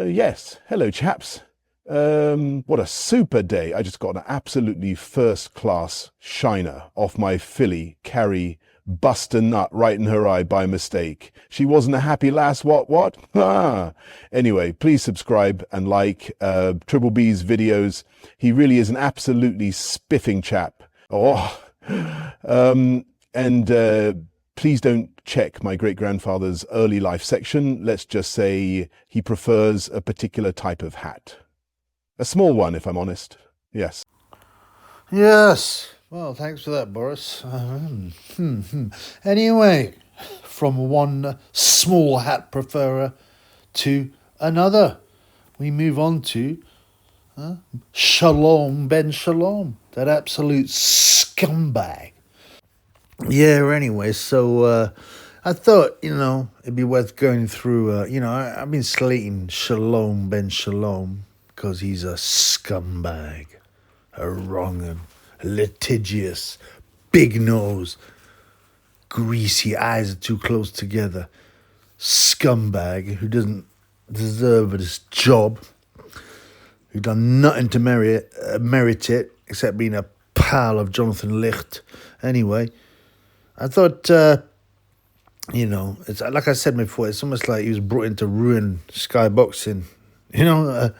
Yes. Hello, chaps. What a super day. I just got an absolutely first-class shiner off my filly, Carrie, bust a nut right in her eye by mistake. She wasn't a happy lass, what? Ah. Anyway, please subscribe and like Triple B's videos. He really is an absolutely spiffing chap. Oh, please don't check my great-grandfather's early life section. Let's just say he prefers a particular type of hat. A small one, if I'm honest. Yes. Yes. Well, thanks for that, Boris. Anyway, from one small hat preferer to another, we move on to Shalom, Ben Shalom, that absolute scumbag. Yeah, anyway, so I thought, it'd be worth going through, I've been slating Shalom, Ben Shalom, because he's a scumbag, a wrong-un, litigious, big nose, greasy eyes are too close together, scumbag who doesn't deserve this job, who done nothing to merit it, except being a pal of Jonathan Licht. Anyway, I thought, it's like I said before, it's almost like he was brought in to ruin Sky Boxing. I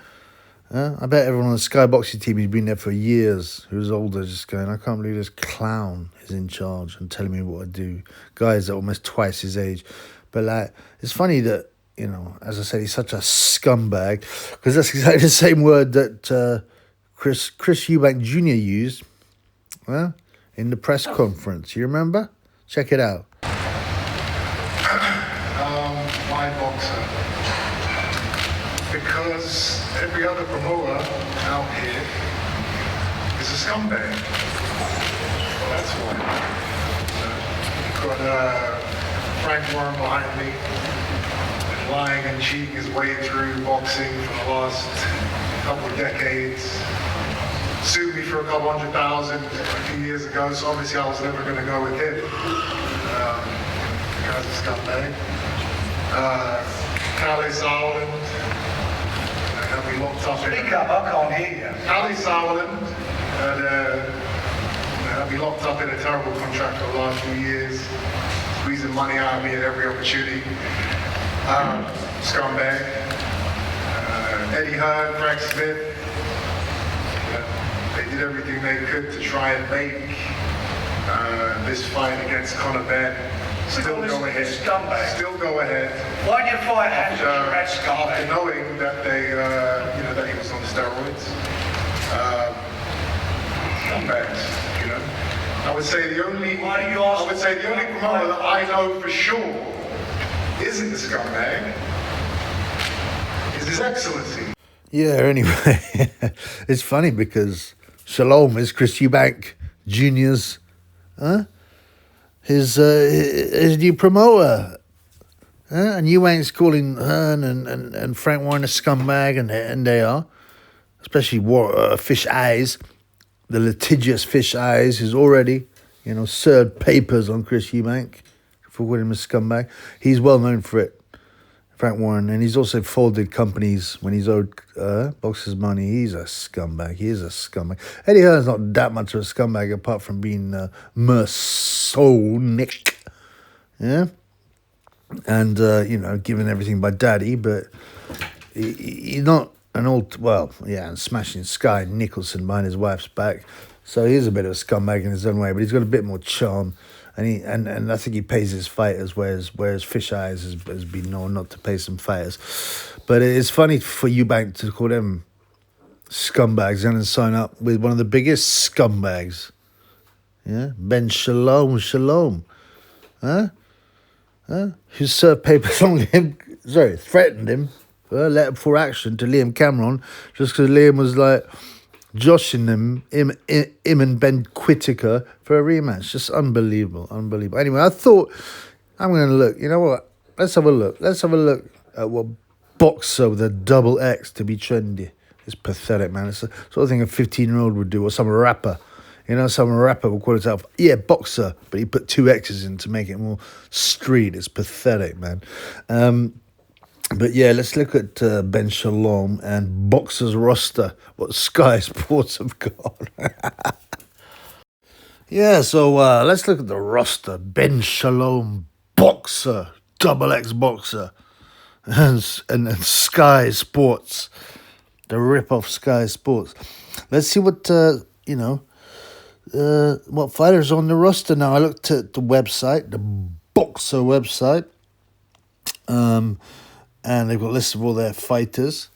bet everyone on the Sky Boxing team who's been there for years, who's older, just going, I can't believe this clown is in charge and telling me what to do. Guys that are almost twice his age. But it's funny that, as I said, he's such a scumbag, because that's exactly the same word that Chris Eubank Jr. used in the press conference. You remember? Check it out. My boxer. Because every other promoter out here is a scumbag. That's why. Got Frank Warren behind me, lying and cheating his way through boxing for the last couple of decades. Sued me for a couple $100,000 a few years ago, so obviously I was never going to go with him. Because of scumbag. Callie Sutherland, had me locked up. Speak up, I can't hear you. Callie Sutherland had me locked up in a terrible contract for the last few years, squeezing money out of me at every opportunity. Scumbag. Eddie Hearn, Frank Smith. They did everything they could to try and make this fight against Conor Ben still go ahead. Scumbag. Still go ahead. Why do you fight after scumbag? Knowing that they, that he was on steroids. Scumbags. I would say the only promoter that I know for sure isn't a scumbag is His Excellency. Yeah. Anyway, it's funny because Shalom is Chris Eubank Jr.'s, his new promoter, and Eubank's calling Hearn and Frank Warren a scumbag, and they are, especially Fish Eyes, the litigious Fish Eyes, who's already, served papers on Chris Eubank for calling him a scumbag. He's well known for it, Frank Warren, and he's also folded companies when he's owed boxers money. He's a scumbag. He is a scumbag. Eddie Hearn's not that much of a scumbag apart from being Masonic, yeah, and giving everything by daddy, but he's not an and smashing Sky Nicholson behind his wife's back. So he is a bit of a scumbag in his own way, but he's got a bit more charm. And I think he pays his fighters, whereas Fish Eyes has been known not to pay some fighters. But it's funny for Eubank to call them scumbags and then sign up with one of the biggest scumbags. Yeah, Ben Shalom, who served papers on him, threatened him, letter for action to Liam Cameron, just because Liam was joshing him and Ben Whittaker for a rematch. Just unbelievable. Anyway, I thought I'm going to look. You know what? Let's have a look. At what boxer with a double X to be trendy. It's pathetic, man. It's the sort of thing a 15-year-old would do, or some rapper. Some rapper would call himself, boxer, but he put 2 X's in to make it more street. It's pathetic, man. But yeah, let's look at Ben Shalom and Boxer's roster, what Sky Sports have got. Yeah, so let's look at the roster. Ben Shalom, Boxer, Double X Boxer, and Sky Sports, the rip-off Sky Sports. Let's see what, what fighters are on the roster now. I looked at the website, the Boxer website, and they've got lists of all their fighters.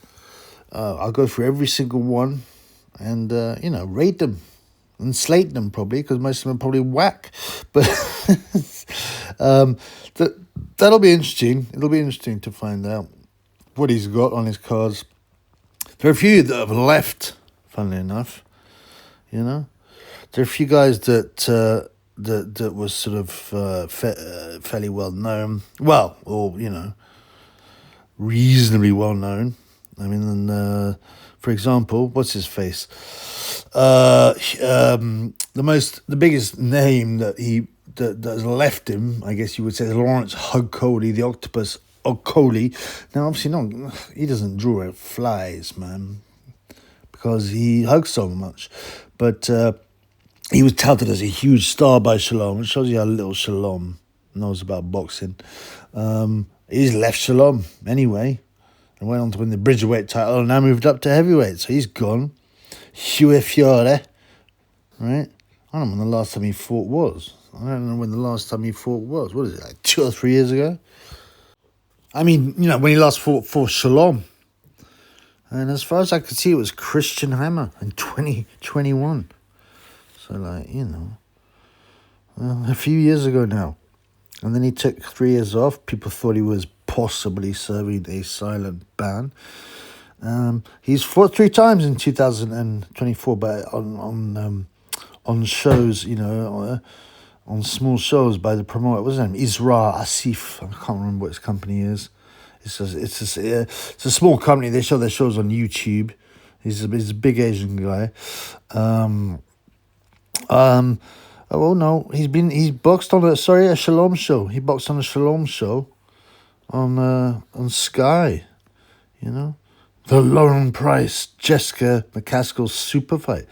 I'll go through every single one and, rate them and slate them probably, because most of them are probably whack. But that'll be interesting. It'll be interesting to find out what he's got on his cards. There are a few that have left, funnily enough. There are a few guys that was sort of fairly well known. Well, or reasonably well known. I mean, for example, what's his face? The biggest name that has left him, I guess you would say, is Lawrence Hug Coley, the Octopus Coley. Now, obviously, no, he doesn't draw out flies, man, because he hugs so much. But he was touted as a huge star by Shalom. It shows you how little Shalom knows about boxing. He's left Shalom anyway and went on to win the Bridgerweight title and now moved up to heavyweight. So he's gone. Hugh Fiore, right? I don't know when the last time he fought was. What is it, like 2 or 3 years ago? I mean, when he last fought for Shalom. And as far as I could see, it was Christian Hammer in 2021. So, a few years ago now. And then he took 3 years off. People thought he was possibly serving a silent ban. He's fought 3 times in 2024, but on shows, on small shows by the promoter. What's his name? Isra Asif. I can't remember what his company is. It's a small company. They show their shows on YouTube. He's a big Asian guy. Oh no, he's boxed on a Shalom show. He boxed on a Shalom show on Sky. The Lauren Price Jessica McCaskill super fight.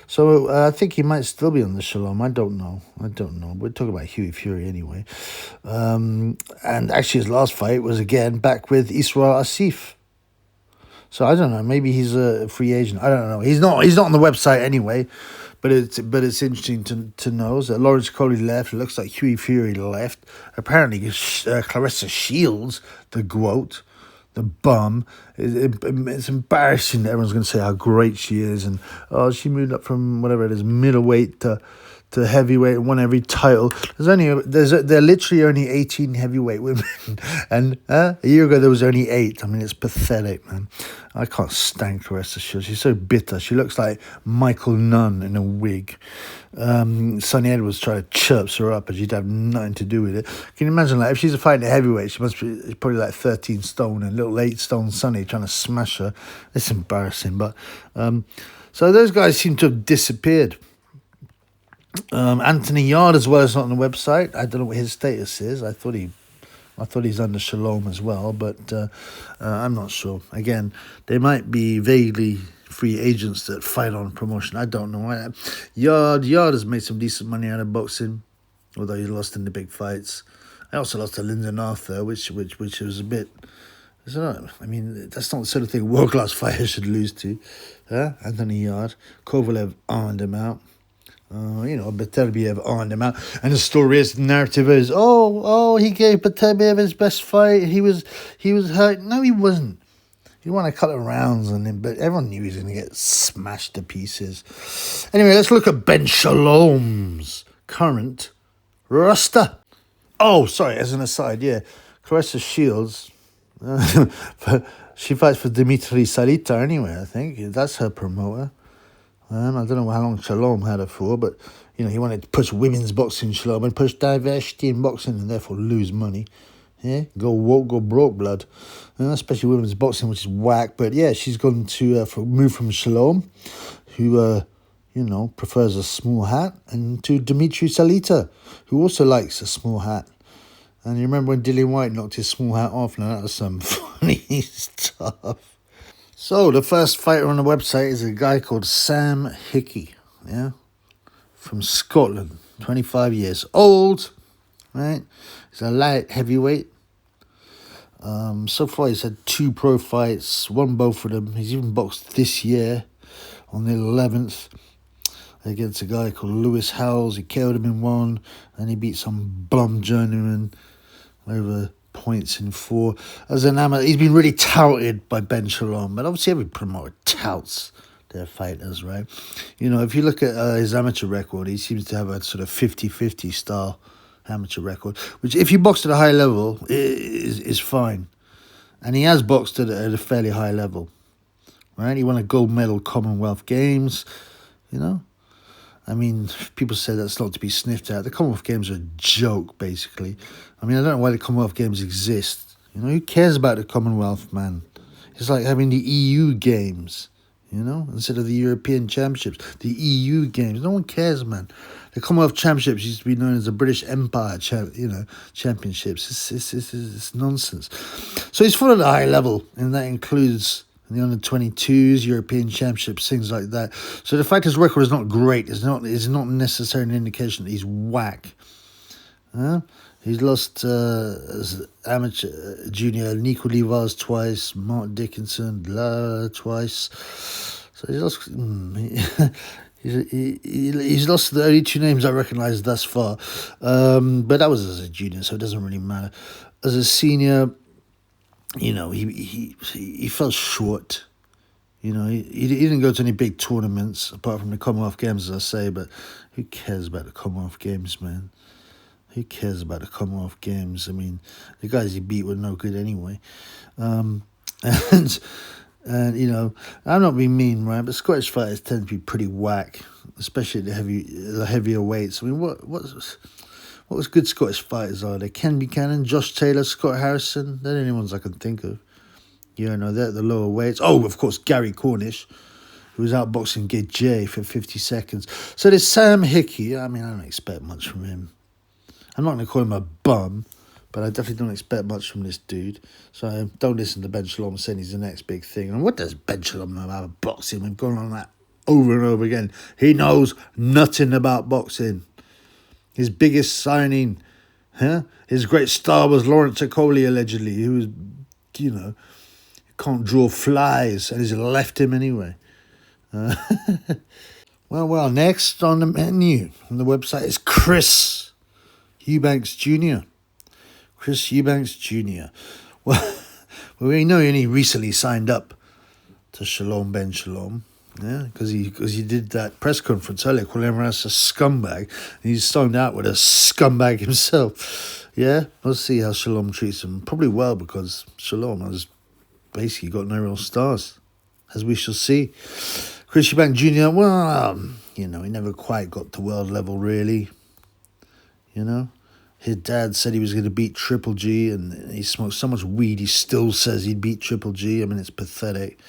So I think he might still be on the Shalom. I don't know. We're talking about Huey Fury anyway. And actually his last fight was again back with Isra Asif. So I don't know. Maybe he's a free agent. I don't know. He's not on the website anyway. But it's interesting to know that Lawrence Coley left. It looks like Huey Fury left. Apparently, Clarissa Shields, the GWOAT, the bum. It's embarrassing that everyone's going to say how great she is, and she moved up from whatever it is, middleweight to heavyweight and won every title. There are literally only 18 heavyweight women, and a year ago there was only 8. I mean, it's pathetic, man. I can't stand Clarissa Shields. She's so bitter. She looks like Michael Nunn in a wig. Sonny Edwards tried to chirps her up, but she'd have nothing to do with it. Can you imagine, if she's a fighting at heavyweight, she must be probably like 13 stone, and little 8 stone Sonny trying to smash her. It's embarrassing, but so those guys seem to have disappeared. Anthony Yard as well is not on the website. I don't know what his status is. I thought he's under Shalom as well, but I'm not sure. Again, they might be vaguely free agents that fight on promotion. I don't know. Yard has made some decent money out of boxing, although he lost in the big fights. I also lost to Lyndon Arthur, which was a bit. I mean, that's not the sort of thing world class fighters should lose to. Anthony Yard, Kovalev ironed him out. Beterbiev ironed him out, and the narrative is, he gave Beterbiev his best fight. He was hurt. No, he wasn't. He won a couple of rounds, but everyone knew he was going to get smashed to pieces. Anyway, let's look at Ben Shalom's current roster. Oh, sorry, as an aside, Clarissa Shields, she fights for Dimitri Salita anyway. I think that's her promoter. I don't know how long Shalom had her for, but, he wanted to push women's boxing, Shalom, and push diversity in boxing and therefore lose money. Yeah, go woke, go broke, blood. Especially women's boxing, which is whack. But, she's gone to move from Shalom, who, prefers a small hat, and to Dimitri Salita, who also likes a small hat. And you remember when Dillian White knocked his small hat off? Now that was some funny stuff. So the first fighter on the website is a guy called Sam Hickey, yeah, from Scotland, 25 years old, right? He's a light heavyweight. So far he's had 2 pro fights, won both of them. He's even boxed this year on the 11th against a guy called Lewis Howells. He killed him in 1, and he beat some bum Journeymen over points in 4. As an amateur, he's been really touted by Ben Shalom, but obviously every promoter touts their fighters, right? You know, if you look at his amateur record, he seems to have a sort of 50-50 style amateur record, which if you boxed at a high level is fine. And he has boxed at a fairly high level, right? He won a gold medal Commonwealth Games, you know. I mean, people say that's not to be sniffed at. The Commonwealth Games are a joke, basically. I mean, I don't know why the Commonwealth Games exist. You know, who cares about the Commonwealth, man? It's like having the EU Games, you know, instead of the European Championships. The EU Games, no one cares, man. The Commonwealth Championships used to be known as the British Empire, Championships. It's nonsense. So he's fought at a high level, and that includes the under-22s, European Championships, things like that. So the fighter's record is not great. It's not necessarily an indication that he's whack. He's lost as amateur junior Nico Livas twice, Mark Dickinson twice. So he's lost. He's lost the only 2 names I recognise thus far, but that was as a junior, so it doesn't really matter. As a senior, you know, he fell short. You know, he didn't go to any big tournaments apart from the Commonwealth Games, as I say. But who cares about the Commonwealth Games, man? Who cares about the Commonwealth Games? I mean, the guys he beat were no good anyway. And you know, I'm not being mean, right? But Scottish fighters tend to be pretty whack, especially the heavier weights. I mean, what was good Scottish fighters are there? Ken Buchanan, Josh Taylor, Scott Harrison. They're the only ones I can think of. You know, they're at the lower weights. Oh, of course, Gary Cornish, who was outboxing Gay J for 50 seconds. So there's Sam Hickey. I mean, I don't expect much from him. I'm not going to call him a bum, but I definitely don't expect much from this dude. So don't listen to Ben Shalom saying he's the next big thing. And what does Ben Shalom know about boxing? We've gone on that over and over again. He knows nothing about boxing. His biggest signing, his great star was Lawrence Okoli, allegedly, who was, you know, can't draw flies, and he's left him anyway. Well, next on the menu on the website is Chris Eubank Jr. Chris Eubank Jr. Well, we know he only recently signed up to Shalom Ben Shalom, yeah, because he did that press conference earlier calling everyone else a scumbag, and he's started out with a scumbag himself. Yeah, we'll see how Shalom treats him. Probably well, because Shalom has basically got no real stars, as we shall see. Chris Eubank Jr., well, you know, he never quite got to world level, really. You know, his dad said he was going to beat Triple G, and he smoked so much weed, he still says he'd beat Triple G. I mean, it's pathetic.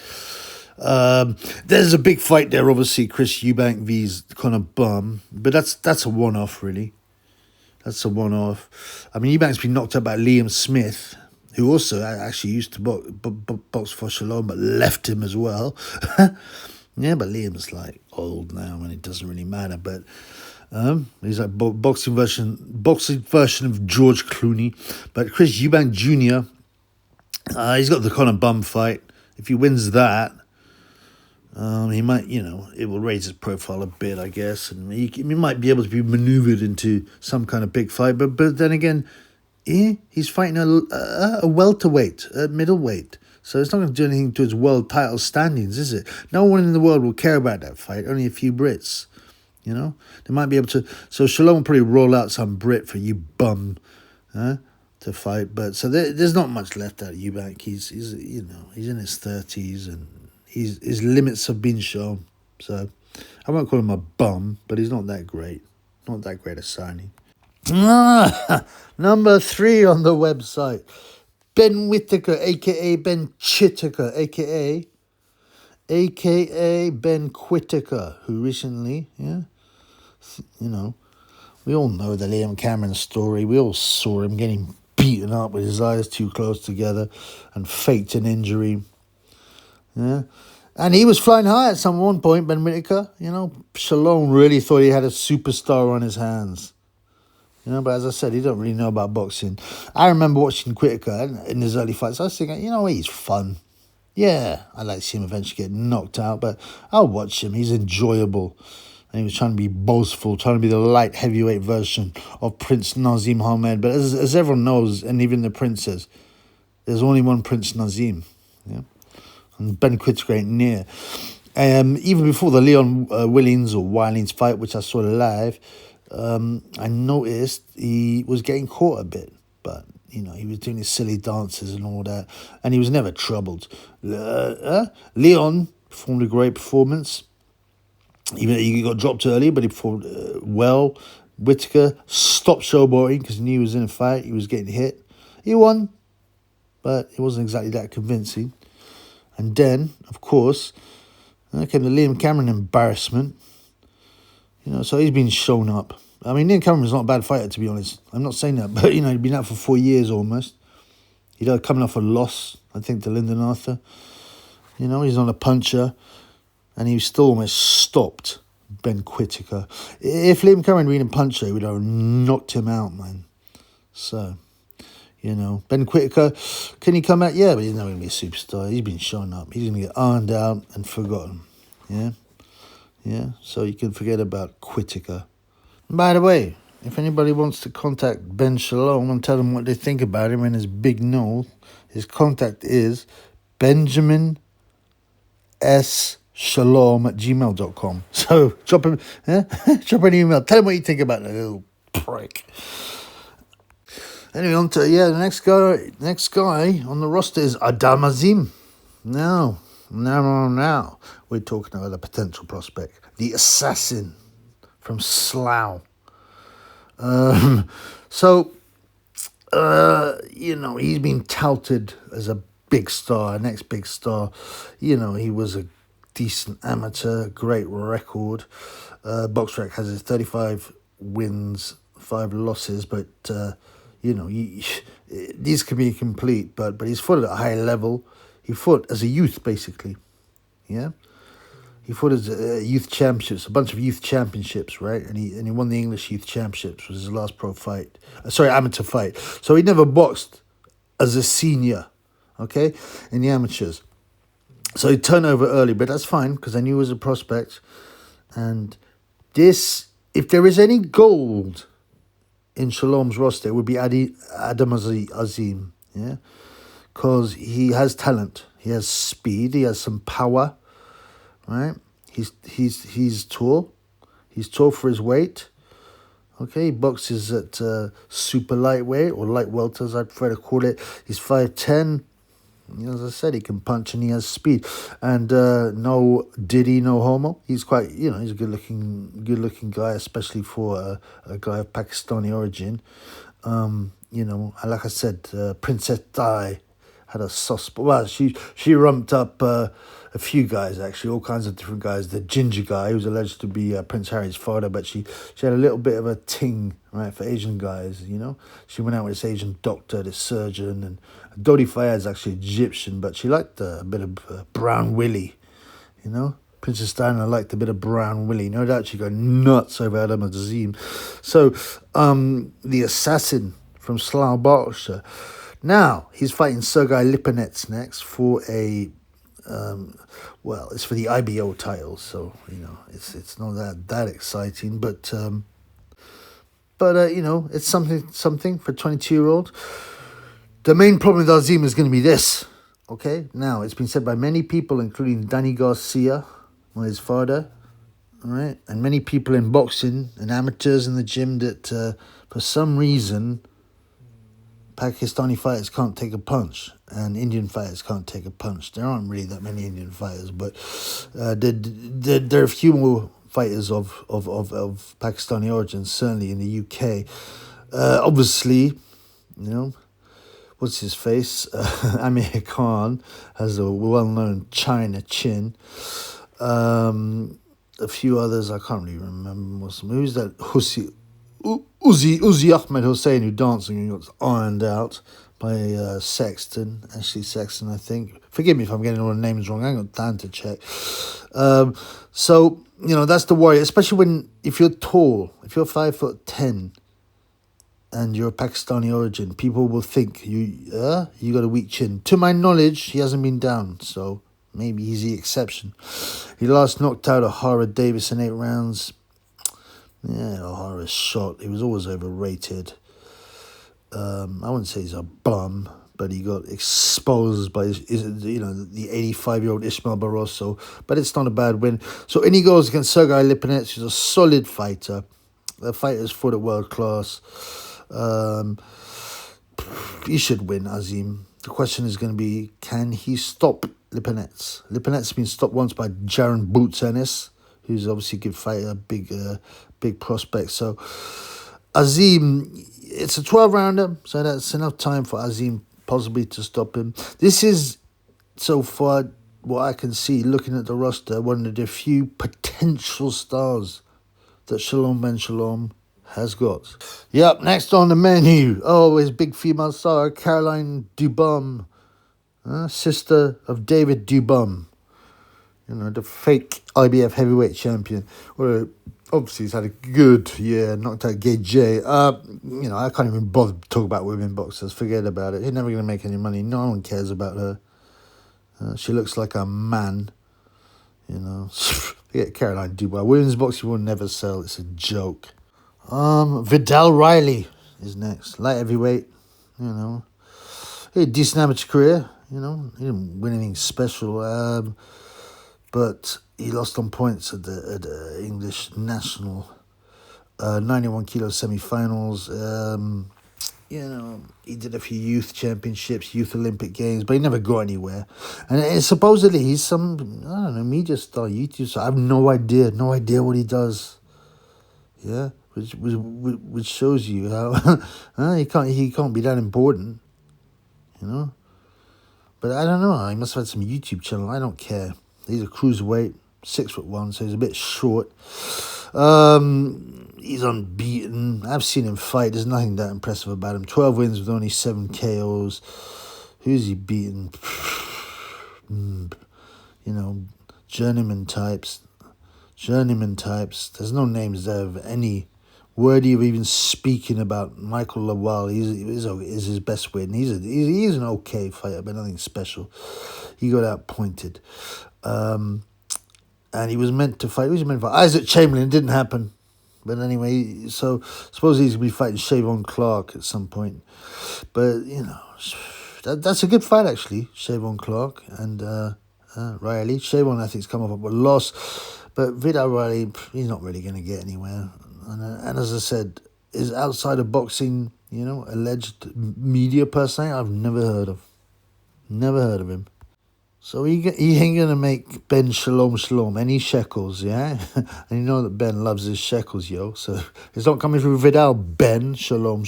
There's a big fight there, obviously, Chris Eubank vs. Conor Bum, but that's a one-off, really. That's a one-off. I mean, Eubank's been knocked out by Liam Smith, who also actually used to box for Shalom, but left him as well. Yeah, but Liam's like old now, and it doesn't really matter. But he's like boxing version of George Clooney. But Chris Eubank Jr., he's got the Conor Bum fight. If he wins that, he might, you know, it will raise his profile a bit, I guess, and he might be able to be maneuvered into some kind of big fight. But then again, he's fighting a welterweight, a middleweight. So it's not going to do anything to his world title standings, is it? No one in the world will care about that fight, only a few Brits. You know? They might be able to... So Shalom will probably roll out some Brit for you bum to fight. But so there's not much left out of Eubank. He's you know, he's in his 30s, and his limits have been shown. So I won't call him a bum, but he's not that great. Not that great a signing. Number 3 on the website. Ben Whittaker, a.k.a. Ben Chittiker, a.k.a. Ben Whittaker, who recently, you know, we all know the Liam Cameron story. We all saw him getting beaten up with his eyes too close together and faked an injury. Yeah. And he was flying high at some one point, Ben Whittaker. Shalom really thought he had a superstar on his hands. But as I said, he don't really know about boxing. I remember watching Whittaker in his early fights. I was thinking, he's fun. Yeah, I'd like to see him eventually get knocked out, but I'll watch him. He's enjoyable. And he was trying to be boastful, trying to be the light heavyweight version of Prince Nazim Hamed. But as everyone knows, and even the princes, there's only one Prince Nazim. Yeah, and Ben Whittaker ain't near. Even before the Leon Willings or Wilings fight, which I saw live, I noticed he was getting caught a bit, but he was doing his silly dances and all that, and he was never troubled. Leon performed a great performance. Even he got dropped early, but he performed well. Whittaker stopped showboating because he knew he was in a fight. He was getting hit. He won, but it wasn't exactly that convincing. And then, of course, came the Liam Cameron embarrassment. So he's been shown up. I mean, Liam Cameron's not a bad fighter, to be honest. I'm not saying that, but, he'd been out for 4 years almost. He'd coming off a loss, I think, to Lyndon Arthur. He's on a puncher, and he still almost stopped Ben Whittaker. If Liam Cameron had been a puncher, he would have knocked him out, man. So, Ben Whittaker, can he come out? Yeah, but he's not going to be a superstar. He's been shown up. He's going to get ironed out and forgotten. Yeah? Yeah, so you can forget about Whittaker. By the way, if anybody wants to contact Ben Shalom and tell them what they think about him and his big nose, his contact is Benjamin S. Shalom@gmail.com. So drop him, drop an email. Tell him what you think about that little prick. Anyway, on to the next guy on the roster is Azim. Now, we're talking about a potential prospect, the assassin from Slough. He's been touted as a big star, next big star. He was a decent amateur, great record. BoxRec has his 35 wins, 5 losses, but these can be complete. But he's fought at a high level. He fought as a youth, basically. Yeah, he fought as youth championships, a bunch of youth championships, right? And he won the English Youth Championships. Was his last amateur fight. So he never boxed as a senior, okay, in the amateurs. So he turned over early, but that's fine because I knew he was a prospect. And if there is any gold in Shalom's roster, it would be Azim, yeah, because he has talent, he has speed, he has some power, right? He's tall, for his weight. Okay, he boxes at super lightweight or light welter, as I prefer to call it. He's 5'10". As I said, he can punch and he has speed. And no homo. He's quite, he's a good looking guy, especially for a guy of Pakistani origin. Like I said, Princess Di had a soft spot. Well, she rumped up a few guys, actually, all kinds of different guys. The ginger guy, who's alleged to be Prince Harry's father, but she had a little bit of a ting, right, for Asian guys, She went out with this Asian doctor, this surgeon, and Dodi Fayad's actually Egyptian, but she liked a bit of Brown Willie, Princess Diana liked a bit of Brown Willie. No doubt she'd go nuts over Azim. So, the assassin from Slough, Berkshire. Now, he's fighting Sergei Lipinets next for it's for the IBO title, so, it's not that exciting, but it's something for a 22-year-old. The main problem with Azim is going to be this, okay? Now, it's been said by many people, including Danny Garcia, his father, all right, and many people in boxing and amateurs in the gym that for some reason Pakistani fighters can't take a punch and Indian fighters can't take a punch. There aren't really that many Indian fighters, but there are a few more fighters of Pakistani origin, certainly in the UK. Obviously, what's his face? Amir Khan has a well-known China chin. A few others I can't really remember. Who's that Uzi Ahmed Hussein, who dancing and got ironed out by Ashley Sexton, I think. Forgive me if I'm getting all the names wrong. I ain't got time to check. So, that's the worry, especially if you're tall, if you're 5'10", and you're a Pakistani origin, people will think you got a weak chin. To my knowledge, he hasn't been down, so maybe he's the exception. He last knocked out O'Hara Davis in 8 rounds. Yeah, O'Hara's shot. He was always overrated. I wouldn't say he's a bum, but he got exposed by the 85-year-old Ismail Barroso. But it's not a bad win. So in he goes against Sergei Lipinets, who's a solid fighter. The fighter's fought at world class. He should win, Azim. The question is going to be, can he stop Lipinets? Lipinets has been stopped once by Jaron Boots Ennis, who's obviously a good fighter, big prospect. So Azim, it's a 12-rounder, so that's enough time for Azim possibly to stop him. This is, so far, what I can see, looking at the roster, one of the few potential stars that Ben Shalom has got. Yep, next on the menu, his big female star, Caroline Dubum, sister of David Dubum, the fake IBF heavyweight champion. Well, obviously he's had a good year, knocked out Gay J. I can't even bother to talk about women boxers. Forget about it. He's never going to make any money. No one cares about her. She looks like a man. Forget Caroline Dubois. Women's boxing will never sell. It's a joke. Vidal Riley is next. Light heavyweight. He had a decent amateur career. He didn't win anything special. But he lost on points at the English national 91 kilo semi-finals. He did a few youth championships, youth Olympic games, but he never got anywhere. And supposedly he's some, media star, YouTube star. I have no idea what he does. Yeah, which shows you how he can't be that important, But I don't know. He must have had some YouTube channel. I don't care. He's a cruiserweight, 6'1", so he's a bit short. He's unbeaten. I've seen him fight. There's nothing that impressive about him. 12 wins with only 7 KOs. Who's he beaten? Journeyman types. There's no names there of any worthy of even speaking about. Michael Lawal is his best win. He's an okay fighter, but nothing special. He got outpointed. And he was meant to fight. Who was he meant to fight? Isaac Chamberlain. Didn't happen. But anyway, so suppose he's going to be fighting Shavon Clarke at some point. But, that's a good fight, actually, Shavon Clarke and Riley. Shavon, I think, has come off with a loss. But Vidal Riley, he's not really going to get anywhere. And as I said, is outside of boxing, alleged media person I've never heard of. Never heard of him. So he ain't going to make Ben Shalom any shekels, yeah? And that Ben loves his shekels, yo. So it's not coming through Vidal, Ben Shalom.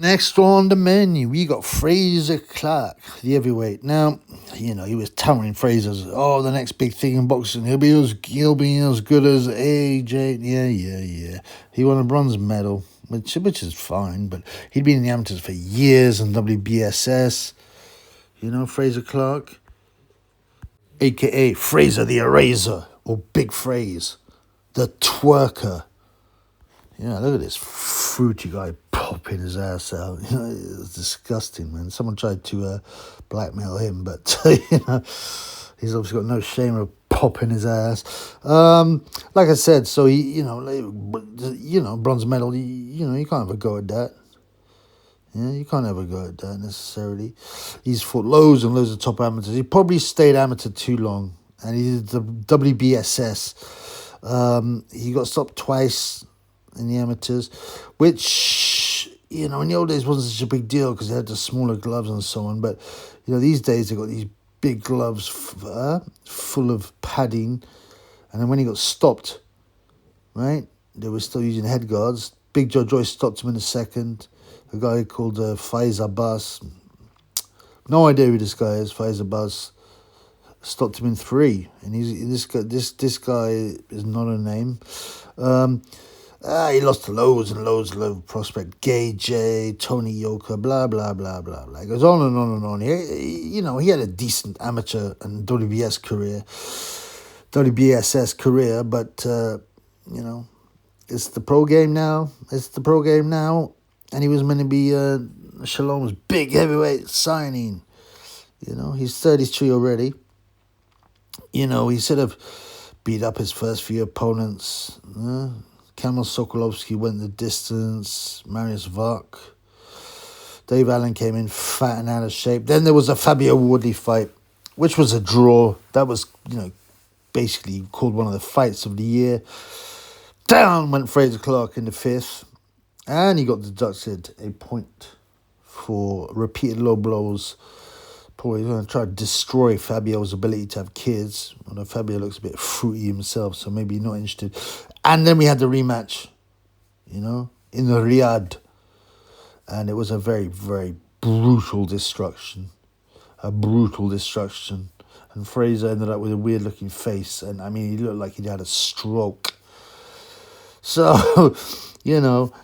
Next on the menu, we got Frazer Clarke, the heavyweight. Now, he was touting Frazer's, the next big thing in boxing. He'll be as good as AJ. Yeah. He won a bronze medal, which is fine, but he'd been in the amateurs for years in WBSS. Frazer Clarke. A.K.A. Frazer the Eraser, or Big Fraze, the twerker. Look at this fruity guy popping his ass out. It's disgusting, man. Someone tried to blackmail him, but, he's obviously got no shame of popping his ass. Like I said, so he, bronze medal, you can't have a go at that. Yeah, you can't have a go at that necessarily. He's fought loads and loads of top amateurs. He probably stayed amateur too long. And he did the WBSS. He got stopped twice in the amateurs, which, in the old days wasn't such a big deal because they had the smaller gloves and so on. But, these days they got these big gloves full of padding. And then when he got stopped, right, they were still using head guards. Big Joe Joyce stopped him in a second. A guy called Frazer Bus. No idea who this guy is. Frazer Bus stopped him in 3, and this guy is not a name. He lost to loads and loads of prospect. Gay J, Tony Yoka, blah, blah, blah, blah, blah. It goes on and on and on. He had a decent amateur and WBSS career, but, it's the pro game now. And he was meant to be Shalom's big heavyweight signing. He's 33 already. He sort of beat up his first few opponents. Kamil Sokolovsky went the distance. Marius Vuk. Dave Allen came in fat and out of shape. Then there was a Fabio Woodley fight, which was a draw. That was, basically called one of the fights of the year. Down went Frazer Clarke in the fifth. And he got deducted a point for repeated low blows. Probably going to try to destroy Fabio's ability to have kids. Although Fabio looks a bit fruity himself, so maybe not interested. And then we had the rematch, in the Riyadh. And it was a very, very brutal destruction. And Frazer ended up with a weird-looking face. And, he looked like he'd had a stroke. So,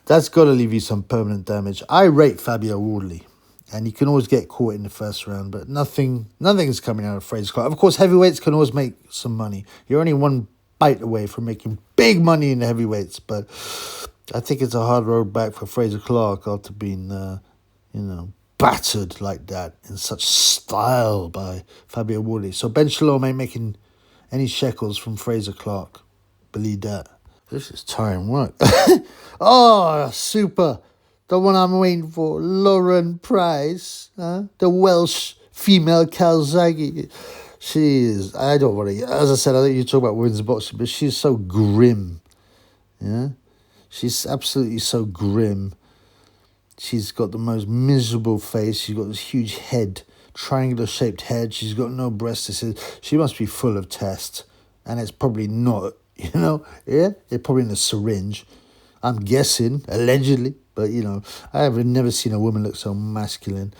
that's got to leave you some permanent damage. I rate Fabio Woodley. And you can always get caught in the first round, but nothing's coming out of Frazer Clarke. Of course, heavyweights can always make some money. You're only one bite away from making big money in the heavyweights, but I think it's a hard road back for Frazer Clarke after being, battered like that in such style by Fabio Woodley. So Ben Shalom ain't making any shekels from Frazer Clarke. Believe that. This is tiring work. Oh, super. The one I'm waiting for, Lauren Price, the Welsh female Calzaghe. She is, I don't want to, as I said, I think you talk about women's boxing, but she's so grim. Yeah? She's absolutely so grim. She's got the most miserable face. She's got this huge head, triangular-shaped head. She's got no breasts. She must be full of tests. And it's probably not, yeah? It's probably in a syringe. I'm guessing, allegedly. But, I have never seen a woman look so masculine.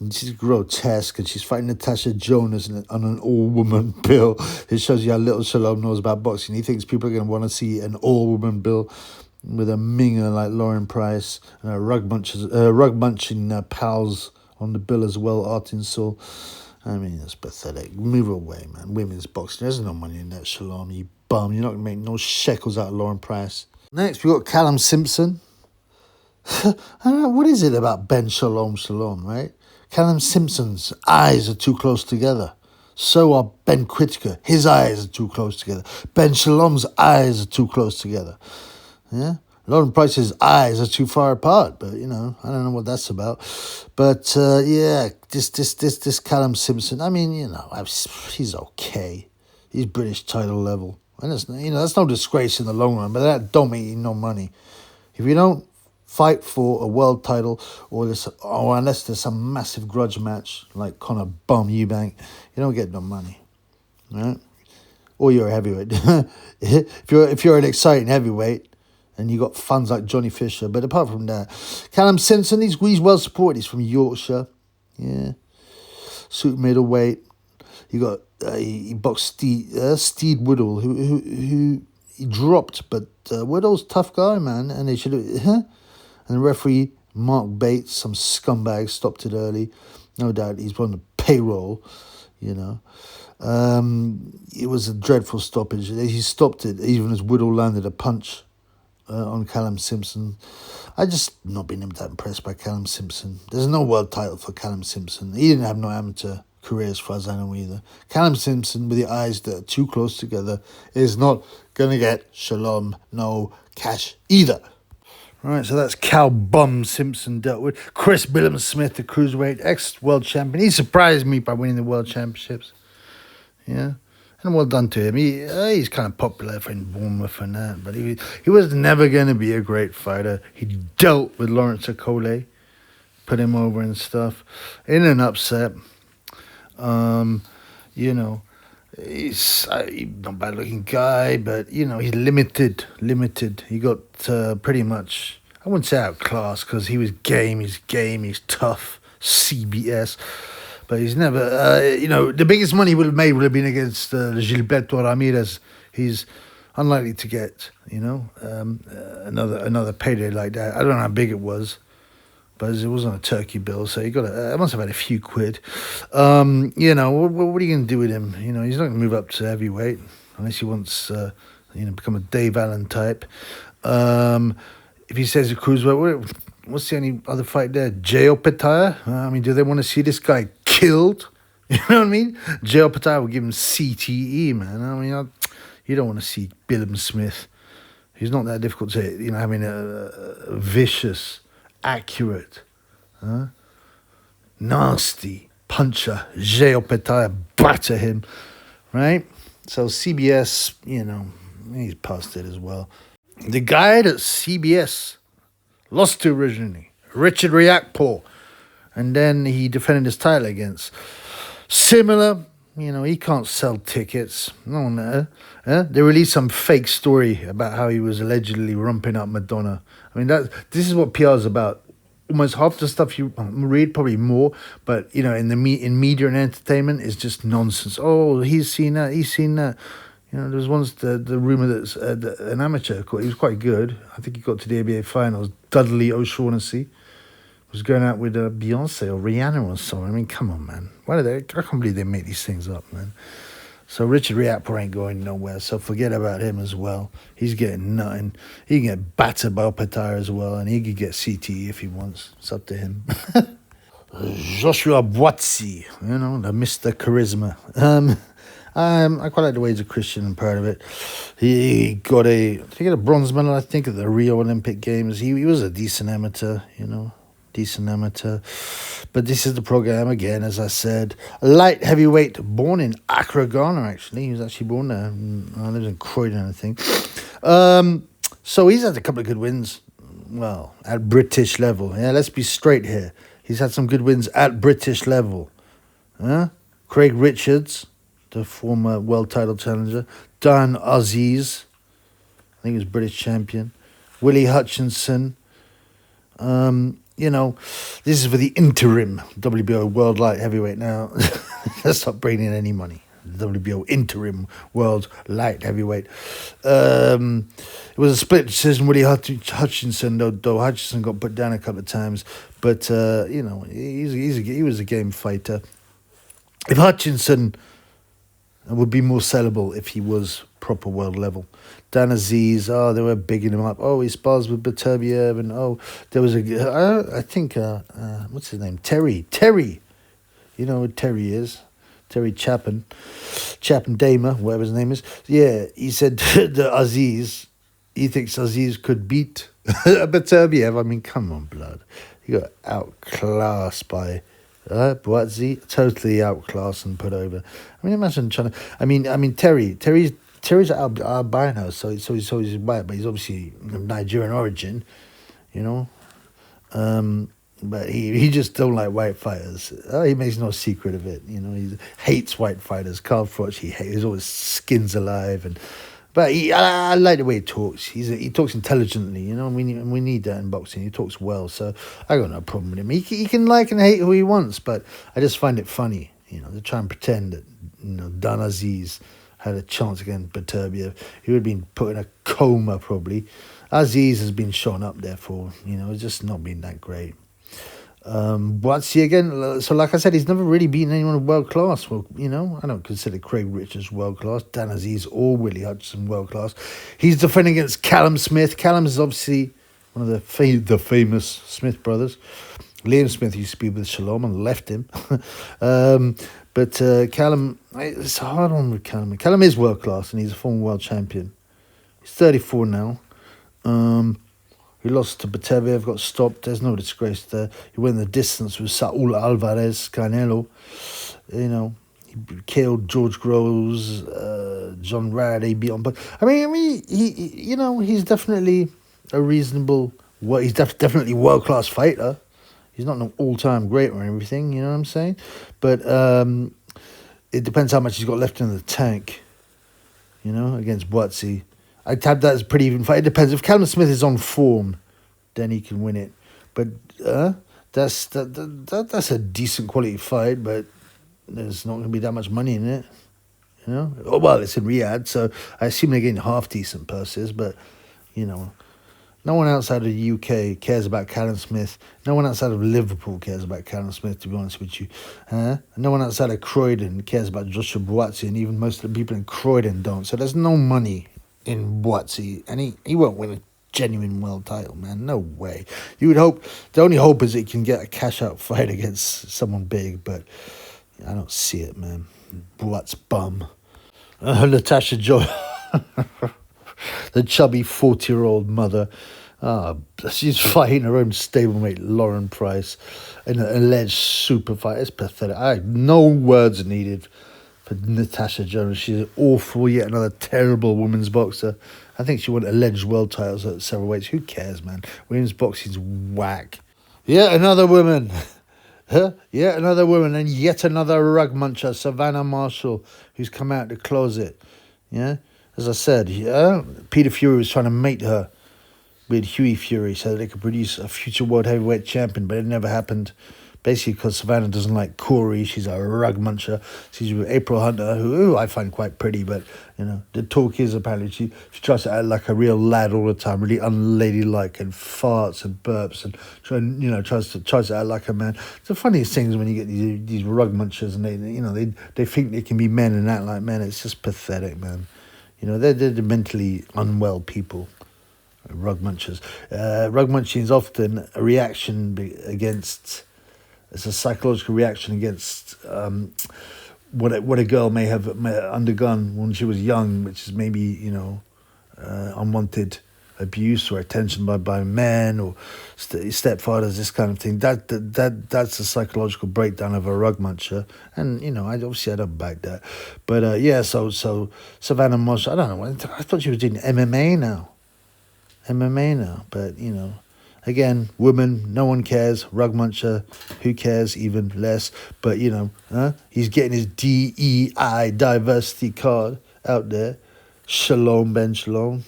And she's grotesque, and she's fighting Natasha Jonas on an all-woman bill. It shows you how little Shalom knows about boxing. He thinks people are going to want to see an all-woman bill with a minger like Lauren Price and rug-munching pals on the bill as well, Artinsol. It's pathetic. Move away, man. Women's boxing. There's no money in that, Shalom, you bum. You're not going to make no shekels out of Lauren Price. Next, we got Callum Simpson. I don't know, what is it about Ben Shalom, right? Callum Simpson's eyes are too close together. So are Ben Whittaker. His eyes are too close together. Ben Shalom's eyes are too close together. Yeah? Lauren Price's eyes are too far apart, but, I don't know what that's about. But, this Callum Simpson, he's okay. He's British title level. And, that's no disgrace in the long run, but that don't make you no money. If you don't fight for a world title, or unless there's some massive grudge match like Conor Bum Eubank, you don't get no money, right? Or you're a heavyweight. if you're an exciting heavyweight, and you got funds like Johnny Fisher, but apart from that, Callum Simpson, he's well supported. He's from Yorkshire, super middleweight. He boxed Steed Woodall, who he dropped, but Woodall's a tough guy, man, and they should have. And the referee, Mark Bates, some scumbag, stopped it early. No doubt he's on the payroll, It was a dreadful stoppage. He stopped it even as Woodall landed a punch on Callum Simpson. I just not been that impressed by Callum Simpson. There's no world title for Callum Simpson. He didn't have no amateur career as far as I know either. Callum Simpson, with the eyes that are too close together, is not going to get Shalom no cash either. Right, so that's Cal Bum Simpson dealt with. Chris Billum-Smith, the cruiserweight ex-world champion. He surprised me by winning the world championships. Yeah, and well done to him. He's kind of popular in Bournemouth and that, but he was never going to be a great fighter. He dealt with Lawrence Okole, put him over and stuff, in an upset. He's not a bad-looking guy, but, he's limited. He got pretty much, I wouldn't say outclassed, because he was game, he's tough, CBS. But he's never, the biggest money he would have made would have been against Gilberto Ramirez. He's unlikely to get, another payday like that. I don't know how big it was, but it wasn't a turkey bill, so I must have had a few quid. What are you going to do with him? He's not going to move up to heavyweight unless he wants, become a Dave Allen type. If he says a cruiserweight, what's the only other fight there? J.O. Petaya? Do they want to see this guy killed? You know what I mean? J.O. Petaya will give him CTE, man. You don't want to see Billum Smith. He's not that difficult to hit, having a vicious, accurate, nasty puncher. J.O. Petaya, batter him, right? So CBS, he's past it as well. The guy that CBS lost to originally, Richard Riakporhe, and then he defended his title against. Similar, he can't sell tickets. No. They released some fake story about how he was allegedly rumping up Madonna. This is what PR is about. Almost half the stuff you read, probably more, but in media and entertainment is just nonsense. Oh, he's seen that. There was once the rumor that an amateur, he was quite good. I think he got to the ABA finals. Dudley O'Shaughnessy was going out with Beyonce or Rihanna or something. Come on, man. I can't believe they make these things up, man. So Richard Riakporhe ain't going nowhere, so forget about him as well. He's getting nothing. He can get battered by Petaya as well, and he could get CTE if he wants. It's up to him. Joshua Buatsi, the Mr. Charisma. I quite like the way he's a Christian and proud of it. He got a bronze medal, I think, at the Rio Olympic Games. He was a decent amateur, But this is the program again, as I said. A light heavyweight, born in Accra, Ghana, actually. He was actually born there. Lives in Croydon, I think. So he's had a couple of good wins. Well, at British level. Yeah, let's be straight here. He's had some good wins at British level. Craig Richards, the former world title challenger. Dan Azeez, I think he was British champion. Willie Hutchinson. This is for the interim WBO World Light Heavyweight now. Let's not bring in any money. The WBO interim World Light Heavyweight. It was a split decision. Willie Hutchinson, though Hutchinson got put down a couple of times, but he was a game fighter. If Hutchinson would be more sellable if he was proper world level. Dan Azeez, they were bigging him up. He spars with Beterbiev, and there was I think, what's his name? Terry. You know who Terry is? Terry Chapin Damer, whatever his name is. Yeah, he said that Azeez, he thinks Azeez could beat Beterbiev. Come on, blood. He got outclassed by Buatsi, totally outclassed and put over. Imagine trying to. Terry's albino, so he's white, but he's obviously of Nigerian origin, But he just don't like white fighters. He makes no secret of it, He hates white fighters. Carl Froch, he's always skins alive, but I like the way he talks. He talks intelligently, We need that in boxing. He talks well, so I got no problem with him. He can like and hate who he wants, but I just find it funny, to try and pretend that Dan Azeez had a chance against Beterbiev. He would have been put in a coma probably. Azeez has been shot up there for, it's just not been that great. Buatsi again, so like I said, he's never really beaten anyone world class. Well, I don't consider Craig Richards world class, Dan Azeez or Willie Hutchinson world class. He's defending against Callum Smith. Callum is obviously one of the famous Smith brothers. Liam Smith used to be with Shalom and left him. But Callum, it's a hard one with Callum. Callum is world class and he's a former world champion. He's 34 now. He lost to Beterbiev, got stopped. There's no disgrace there. He went the distance with Saul Alvarez, Canelo. He killed George Groves, John Rad, he beat on. But he's definitely a reasonable. He's definitely world class fighter. He's not an all-time great or everything, you know what I'm saying? But it depends how much he's got left in the tank, against Buatsi. I'd tab that as a pretty even fight. It depends. If Callum Smith is on form, then he can win it. But that's a decent quality fight, but there's not going to be that much money in it. You know, oh, well, it's in Riyadh, so I assume they're getting half decent purses. But you know, no one outside of the UK cares about Callum Smith. No one outside of Liverpool cares about Callum Smith, to be honest with you. No one outside of Croydon cares about Joshua Buatsi, and even most of the people in Croydon don't. So there's no money in Buatsi, and he won't win a genuine world title, man. No way. You would hope, the only hope is that he can get a cash-out fight against someone big, but I don't see it, man. Buat's bum. Natasha Joy. The chubby 40-year-old mother. She's fighting her own stablemate, Lauren Price, in an alleged super fight. It's pathetic. No words needed for Natasha Jones. She's awful, yet another terrible women's boxer. I think she won alleged world titles at several weights. Who cares, man? Women's boxing's whack. Yet another woman. Yet another woman, and yet another rug muncher, Savannah Marshall, who's come out of the closet. Yeah? As I said, Peter Fury was trying to mate her with Huey Fury so that they could produce a future world heavyweight champion, but it never happened. Basically, because Savannah doesn't like Corey, she's a rug muncher. She's with April Hunter, who I find quite pretty, but you know, the talk is apparently she tries to act like a real lad all the time, really unladylike, and farts and burps, and tries to act like a man. It's the funniest thing is when you get these rug munchers and they think they can be men and act like men. It's just pathetic, man. You know, they're the mentally unwell people, rug munchers. Rug munching is often a reaction against, it's a psychological reaction against what a girl may have undergone when she was young, which is maybe, unwanted abuse or attention by men or stepfathers, this kind of thing. That's a psychological breakdown of a rug muncher, and I don't back that. But so Savannah Marshall, I don't know. I thought she was doing MMA now, but again, woman, no one cares. Rug muncher, who cares? Even less. But he's getting his DEI diversity card out there. Shalom, Ben Shalom,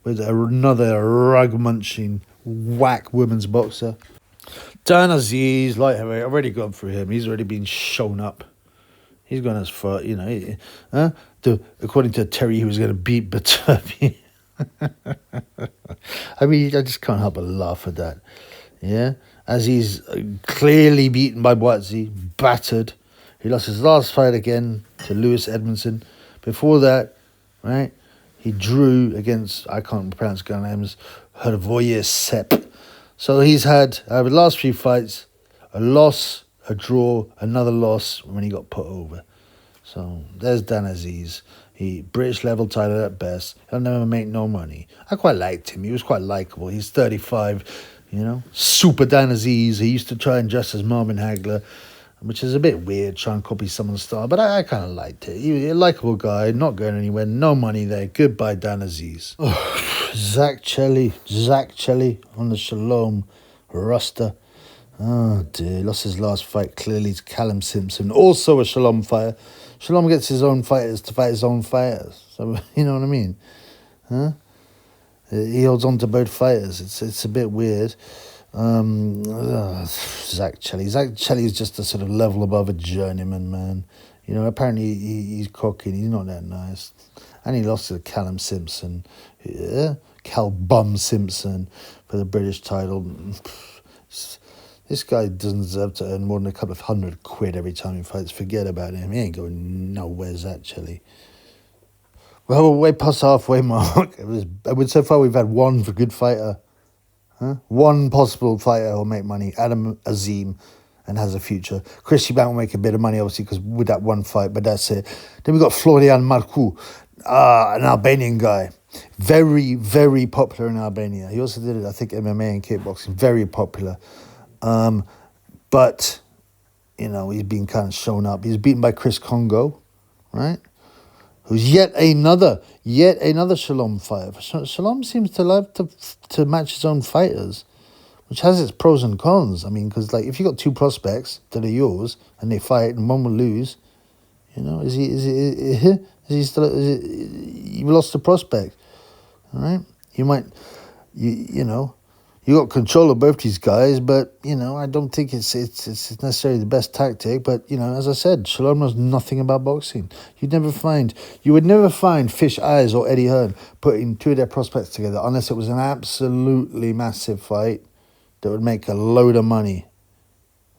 with another rug-munching, whack women's boxer. Dan Azeez, light heavyweight, I've already gone through him. He's already been shown up. He's gone as far, according to Terry, he was going to beat Baturbi. I mean, I just can't help but laugh at that. Yeah? Azeez clearly beaten by Buatsi, battered. He lost his last fight again to Lewis Edmondson. Before that, right, he drew against, I can't pronounce guy names, Hervoye Sepp. So he's had, over the last few fights, a loss, a draw, another loss when he got put over. So there's Dan Azeez. He British level title at best. He'll never make no money. I quite liked him. He was quite likable. He's 35, Super Dan Azeez. He used to try and dress as Marvin Hagler, which is a bit weird, try and copy someone's style, but I kind of liked it. He was a likable guy, not going anywhere, no money there. Goodbye, Dan Azeez. Zach Chelly on the Shalom roster. Oh dear, lost his last fight clearly to Callum Simpson, also a Shalom fighter. Shalom gets his own fighters to fight his own fighters, so you know what I mean? He holds on to both fighters. It's a bit weird. Zach Chelly is just a sort of level above a journeyman, man. Apparently he's cocky and he's not that nice. And he lost to Callum Simpson, Cal Bum Simpson, for the British title. This guy doesn't deserve to earn more than a couple of £100 every time he fights. Forget about him. He ain't going nowhere, Zach Chelly. Well, we're way past the halfway mark. So far we've had one good fighter. One possible fighter will make money. Adam Azim, and has a future. Chris Eubank will make a bit of money, obviously, because with that one fight, but that's it. Then we've got Florian Marku, an Albanian guy. Very, very popular in Albania. He also did, I think, MMA and kickboxing. Very popular. But, he's been kind of shown up. He's beaten by Chris Congo, right? Who's yet another Shalom fighter. Shalom seems to love to match his own fighters, which has its pros and cons. I mean, because if you got two prospects that are yours and they fight and one will lose, is he still? You've lost the prospect, all right? You might, You got control of both these guys, but, you know, I don't think it's necessarily the best tactic. But, you know, as I said, Shalom knows nothing about boxing. You would never find Fish Eyes or Eddie Hearn putting two of their prospects together unless it was an absolutely massive fight that would make a load of money,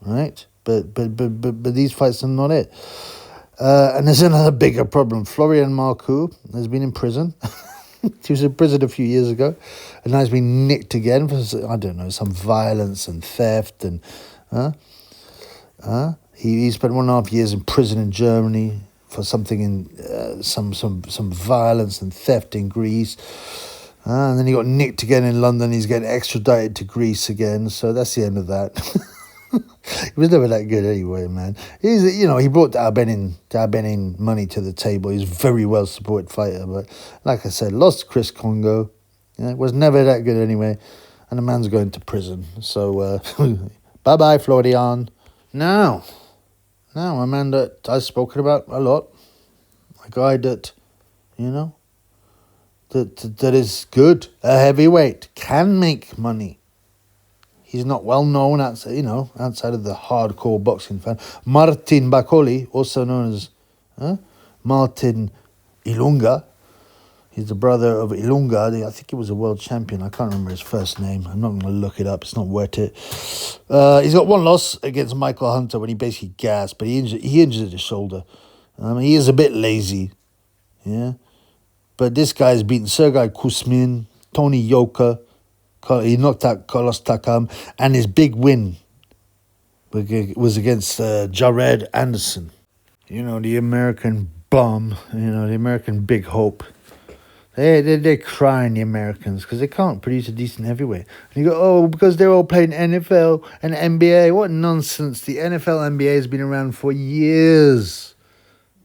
right? But these fights are not it. And there's another bigger problem. Florian Marku has been in prison. He was in prison a few years ago, and now he's been nicked again for, I don't know, some violence and theft. And he spent 1.5 years in prison in Germany for something in some violence and theft in Greece. And then he got nicked again in London. He's getting extradited to Greece again. So that's the end of that. He was never that good anyway, man. He brought Benin money to the table. He's a very well supported fighter, but like I said, lost to Chris Congo. Was never that good anyway, and the man's going to prison. So bye bye, Florian. Now, a man that I've spoken about a lot, a guy that, that is good, a heavyweight, can make money. He's not well known outside of the hardcore boxing fan. Martin Bakoli, also known as Martin Ilunga. He's the brother of Ilunga. I think he was a world champion. I can't remember his first name. I'm not going to look it up. It's not worth it. He's got one loss against Michael Hunter when he basically gassed, but he injured his shoulder. He is a bit lazy, yeah. But this guy's beaten Sergei Kuzmin, Tony Yoka. He knocked out Carlos Takam, and his big win was against Jared Anderson. The American bum, the American big hope. They're crying, the Americans, because they can't produce a decent heavyweight. And you go, because they're all playing NFL and NBA. What nonsense. The NFL, NBA has been around for years.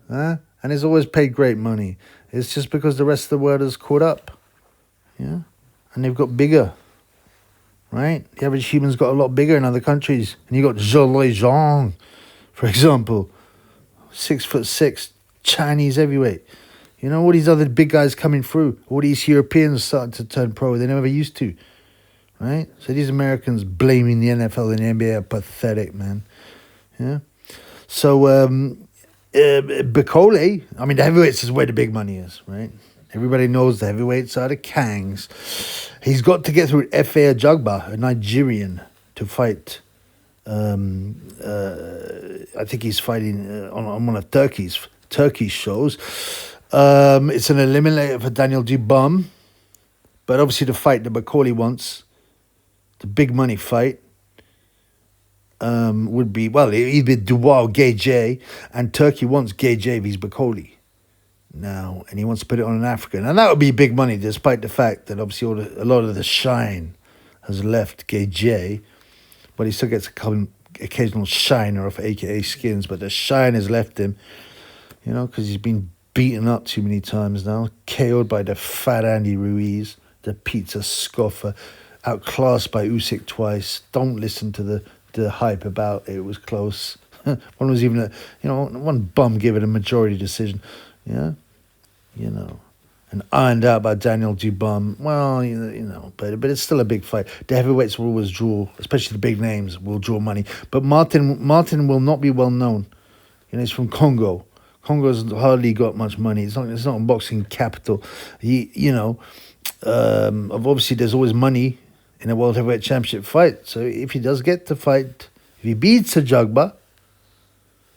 And it's always paid great money. It's just because the rest of the world has caught up. Yeah? And they've got bigger. Right? The average human's got a lot bigger in other countries. And you got Zhou Zhang, for example. 6'6", Chinese heavyweight. All these other big guys coming through. All these Europeans starting to turn pro. They never used to. Right? So these Americans blaming the NFL and the NBA are pathetic, man. Yeah? So, Bakole, the heavyweights is where the big money is, right? Everybody knows the heavyweights are the Kangs. He's got to get through Efe Ajagba, a Nigerian, to fight. I think he's fighting on one of Turkey's shows. It's an eliminator for Daniel Dubum. But obviously the fight that Bakole wants, the big money fight, would be, either Dubois or Gay, and Turkey wants Gay if he's Bakole now, and he wants to put it on an African. And that would be big money, despite the fact that obviously a lot of the shine has left Gay, but he still gets occasional shiner off AKA skins, but the shine has left him, because he's been beaten up too many times now, KO'd by the fat Andy Ruiz, the pizza scoffer, outclassed by Usyk twice. Don't listen to the hype about it was close. One was even one bum gave it a majority decision. Yeah, and ironed out by Daniel Dubum. Well, but it's still a big fight. The heavyweights will always draw, especially the big names, will draw money. But Martin will not be well known. He's from Congo. Congo's hardly got much money. It's not a boxing capital. Obviously there's always money in a World Heavyweight Championship fight. So if he does get to fight, if he beats Ajagba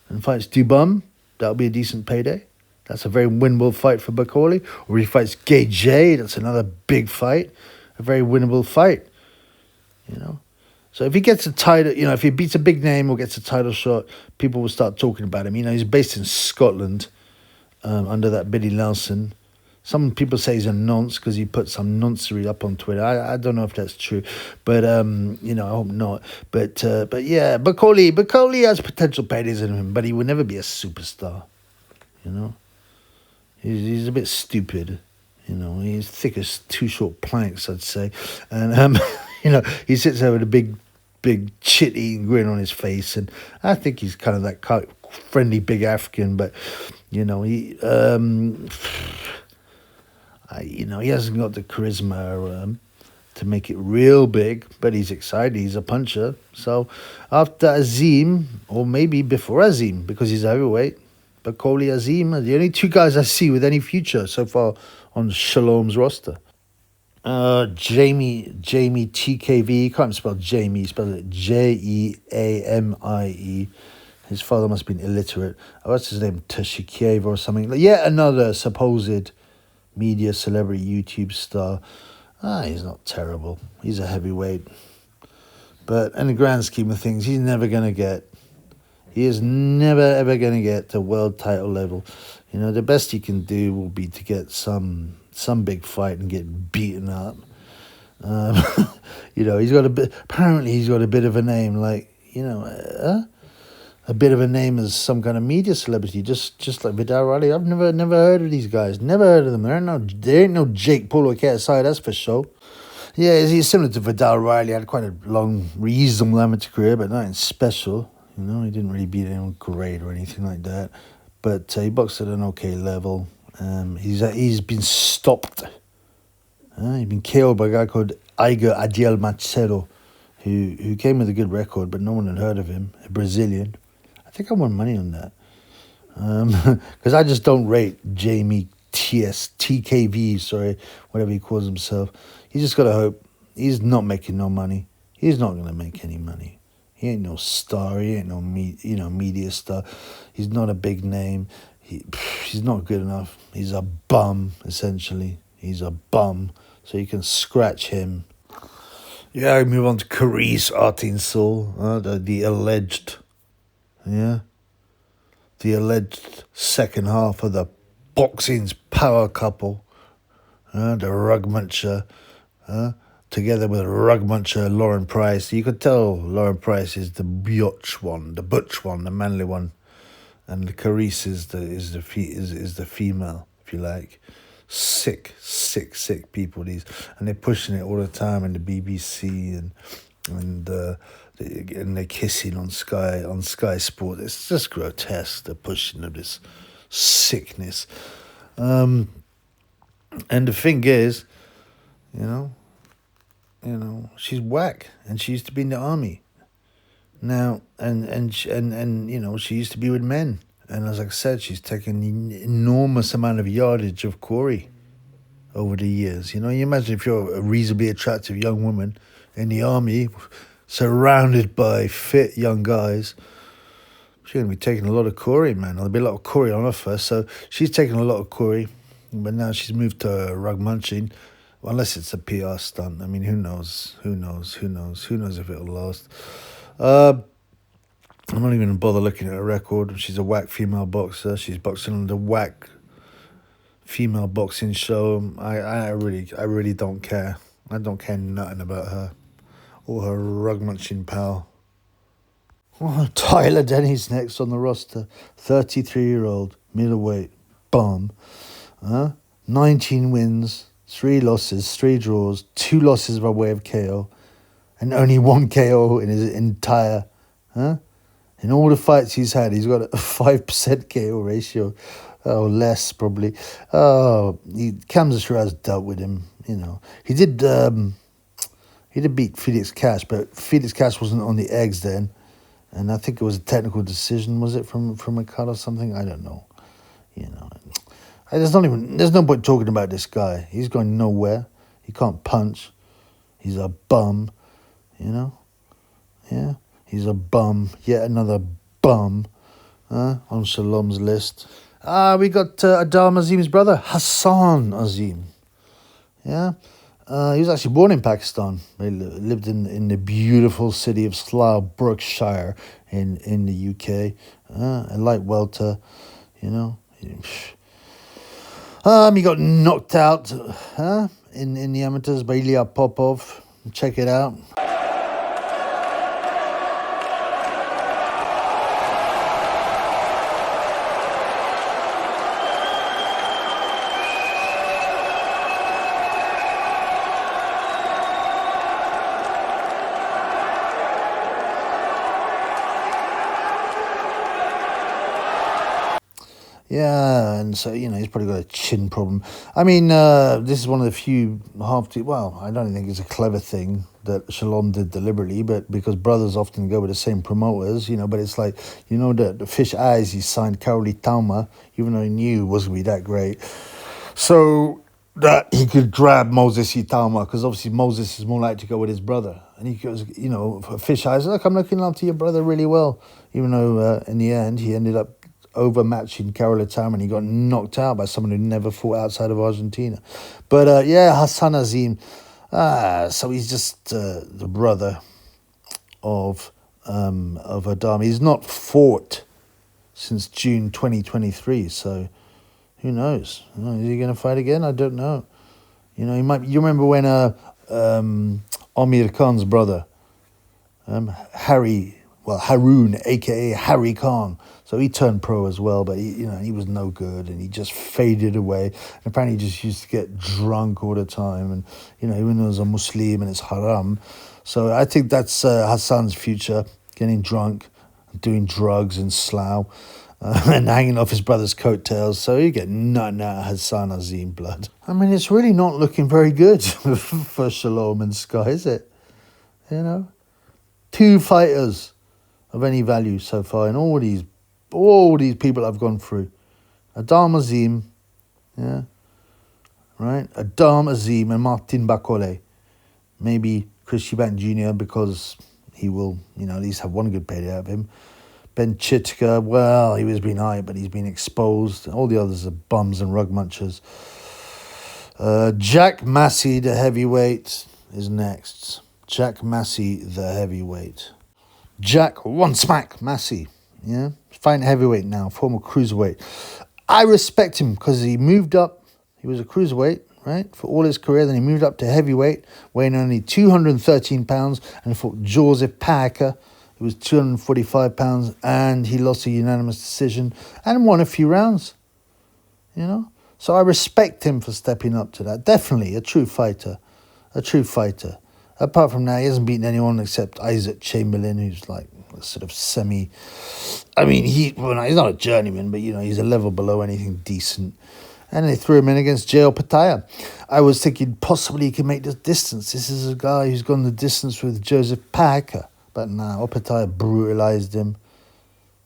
and fights Dubum, that'll be a decent payday. That's a very winnable fight for Bakole. Or he fights Gay J, that's another big fight. A very winnable fight. So if he gets a title, if he beats a big name or gets a title shot, people will start talking about him. He's based in Scotland under that Billy Nelson. Some people say he's a nonce because he put some noncery up on Twitter. I don't know if that's true, but I hope not. But yeah, Bakole has potential paydays in him, but he will never be a superstar. He's a bit stupid. He's thick as two short planks, I'd say, and he sits there with a big shit-eating grin on his face, and I think he's kind of that friendly big African, but he he hasn't got the charisma to make it real big, but he's excited. He's a puncher. So after Azim, or maybe before Azim, because he's a heavyweight, but Coley, Azim are the only two guys I see with any future so far on Shalom's roster. Jamie TKV, you can't spell Jamie, he spells it Jeamie. His father must have been illiterate. What's his name? Tashikiev or something. Yet another supposed media celebrity YouTube star. He's not terrible. He's a heavyweight. But in the grand scheme of things, he is never ever going to get to world title level. You know, the best he can do will be to get some big fight and get beaten up. You know, he's got a bit of a name, like, you know, a bit of a name as some kind of media celebrity, just like Vidal Riley. I've never heard of these guys. Never heard of them. There ain't no Jake Paul or KSI, that's for sure. Yeah, he's similar to Vidal Riley. Had quite a long, reasonable amateur career, but nothing special. You know, he didn't really beat anyone great or anything like that. But he boxed at an okay level. He's been stopped. He's been KO'd by a guy called Iger Adiel Macero, who came with a good record, but no one had heard of him, a Brazilian. I think I won money on that. Because I just don't rate Jamie TKV, whatever he calls himself. He's just got to hope. He's not making no money. He's not going to make any money. He ain't no star. He ain't no media star. He's not a big name. He's not good enough. He's a bum, essentially. He's a bum. So you can scratch him. Yeah, I move on to Carice Artinsol, the alleged second half of the boxing's power couple, the rug muncher, together with rug muncher Lauren Price. You could tell Lauren Price is the butch one, the manly one, and the Carice is the female, if you like. Sick people, these, and they're pushing it all the time in the BBC and they're kissing on Sky Sport. It's just grotesque, the pushing of this sickness. And the thing is, you know, she's whack, and she used to be in the army. Now, and you know, she used to be with men. And as I said, she's taken an enormous amount of yardage of Corey over the years. You know, you imagine if you're a reasonably attractive young woman in the army, surrounded by fit young guys, she's going to be taking a lot of Corey, man. There'll be a lot of Corey on her first. So she's taking a lot of Corey, but now she's moved to rug munching, unless it's a PR stunt. I mean, who knows? Who knows if it'll last? I'm not even going to bother looking at her record. She's a whack female boxer. She's boxing on the whack female boxing show. I really don't care. I don't care nothing about her or her rug munching pal. Oh, Tyler Denny's next on the roster. 33-year-old middleweight bum. 19 wins, 3 losses, 3 draws, 2 losses by way of KO, and only 1 KO in his entire. In all the fights he's had, he's got a 5% KO ratio, or less probably. Kamsa Shiraz dealt with him. You know, he did beat Felix Cash, but Felix Cash wasn't on the eggs then, and I think it was a technical decision. Was it from a cut or something? I don't know. You know, there's no point talking about this guy. He's going nowhere. He can't punch. He's a bum. You know, yeah. He's a bum, yet another bum on Shalom's list. We got Adam Azim's brother, Hassan Azim. Yeah, he was actually born in Pakistan. He lived in the beautiful city of Slough, Berkshire, in the UK. A light welter, you know. He got knocked out in the amateurs by Ilya Popov. Check it out. Yeah, and so, he's probably got a chin problem. I mean, this is one of the few well, I don't think it's a clever thing that Shalom did deliberately, but because brothers often go with the same promoters, but it's like, the Fish Eyes, he signed Karoli Tauma, even though he knew it wasn't going to be that great. So that he could grab Moses Itauma, because obviously Moses is more likely to go with his brother. And he goes, for Fish Eyes, look, I'm looking after your brother really well, even though in the end he ended up overmatching Karoli Tauma, and he got knocked out by someone who never fought outside of Argentina. But Hassan Azim, so he's just the brother of Adam. He's not fought since June 2023, so who knows? Is he going to fight again? I don't know. He might. You remember when Amir Khan's brother, Haroon, aka Harry Khan. So he turned pro as well, but he was no good, and he just faded away. And apparently he just used to get drunk all the time, and even though he's a Muslim and it's haram. So I think that's Hassan's future: getting drunk, doing drugs and slough, and hanging off his brother's coattails. So you get nothing out of Hassan Azim blood. I mean, it's really not looking very good for Shalom and Sky, is it? 2 fighters of any value so far, and all these people I've gone through. Adam Azim, right? Adam Azim and Martin Bakole. Maybe Eubank Jr, because he will, at least have one good payday out of him. Ben Whittaker, well, he was being hyped, but he's been exposed. All the others are bums and rug munchers. Jack Massey, the heavyweight, is next. Jack Massey, the heavyweight. Jack One Smack Massey, fighting heavyweight now, former cruiserweight. I respect him because he moved up. He was a cruiserweight, right, for all his career. Then he moved up to heavyweight, weighing only 213 pounds, and fought Joseph Parker, who was 245 pounds, and he lost a unanimous decision and won a few rounds, So I respect him for stepping up to that. Definitely a true fighter. Apart from that, he hasn't beaten anyone except Isaac Chamberlain, who's like a sort of semi... I mean, he's not a journeyman, but, he's a level below anything decent. And they threw him in against J.L. Pataya. I was thinking possibly he can make the distance. This is a guy who's gone the distance with Joseph Parker. But no, Pataya brutalised him.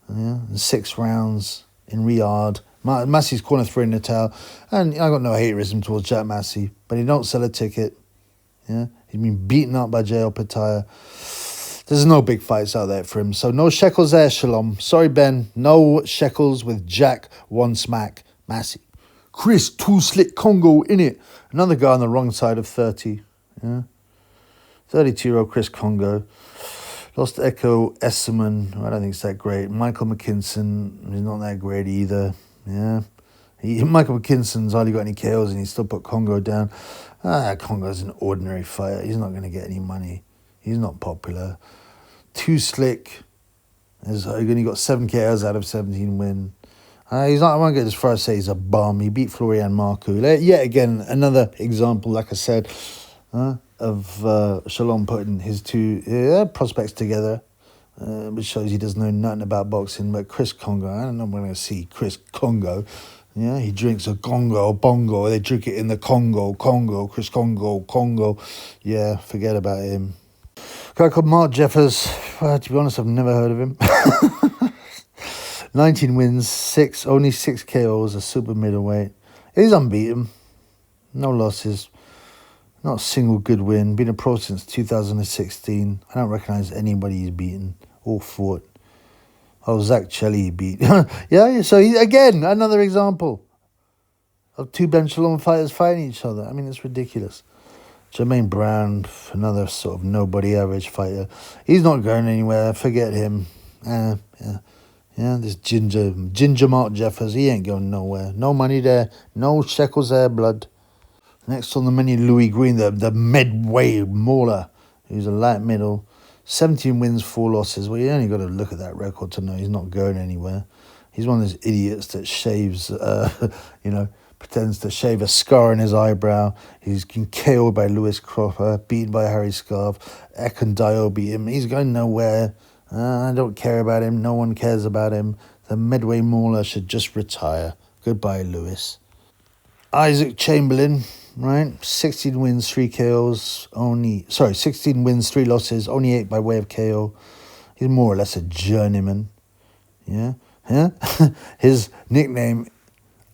In 6 rounds in Riyadh. Massey's corner throwing the towel. And I got no haterism towards Jack Massey, but he don't sell a ticket. He's been beaten up by J.L. Pataya. There's no big fights out there for him. So no shekels there, Shalom. Sorry, Ben. No shekels with Jack One Smack Massey. Chris Two Slick Congo in it. Another guy on the wrong side of 30. 32-year-old Chris Congo. Lost Echo Esserman. I don't think it's that great. Michael McKinson. He's not that great either. Michael McKinson's hardly got any KOs, and he still put Congo down. Congo's an ordinary fighter. He's not going to get any money. He's not popular. Too Slick has only got 7 KOs out of 17 wins. I won't get as far as say he's a bum. He beat Florian Marku. Yet again, another example, like I said, of Shalom putting his 2 prospects together, which shows he doesn't know nothing about boxing. But Chris Congo, I don't know when I'm going to see Chris Congo. He drinks a Congo, bongo. They drink it in the Congo, Chris Congo. Yeah, forget about him. A guy called Mark Jeffers. To be honest, I've never heard of him. 19 wins, only 6 KOs, a super middleweight. He's unbeaten. No losses. Not a single good win. Been a pro since 2016. I don't recognise anybody he's beaten or fought. Oh, Zach Chelly he beat. So again, another example of 2 Ben Shalom fighters fighting each other. I mean, it's ridiculous. Jermaine Brown, another sort of nobody average fighter. He's not going anywhere. Forget him. This Ginger Mark Jeffers, he ain't going nowhere. No money there. No shekels there, blood. Next on the menu, Louis Green, the midway mauler, who's a light middle. 17 wins, 4 losses. Well, you only got to look at that record to know he's not going anywhere. He's one of those idiots that shaves, pretends to shave a scar in his eyebrow. He's been KO'd by Lewis Cropper, beaten by Harry Scarf. Ekondayo beat him. He's going nowhere. I don't care about him. No one cares about him. The Medway Mauler should just retire. Goodbye, Lewis. Isaac Chamberlain, right? 16 wins, 3 KOs, 16 wins, 3 losses, only 8 by way of KO. He's more or less a journeyman. Yeah? His nickname,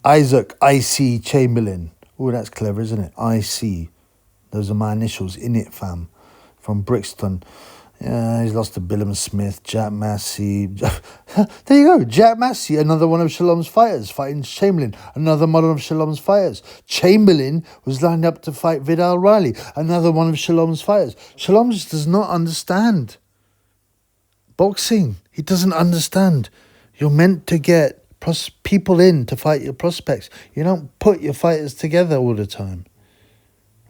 Isaac IC Chamberlain. Oh, that's clever, isn't it? IC. Those are my initials, in it, fam. From Brixton. Yeah, he's lost to Billum Smith, Jack Massey. There you go, Jack Massey, another one of Shalom's fighters, fighting Chamberlain, another one of Shalom's fighters. Chamberlain was lined up to fight Vidal Riley, another one of Shalom's fighters. Shalom just does not understand boxing. He doesn't understand. You're meant to get people in to fight your prospects. You don't put your fighters together all the time,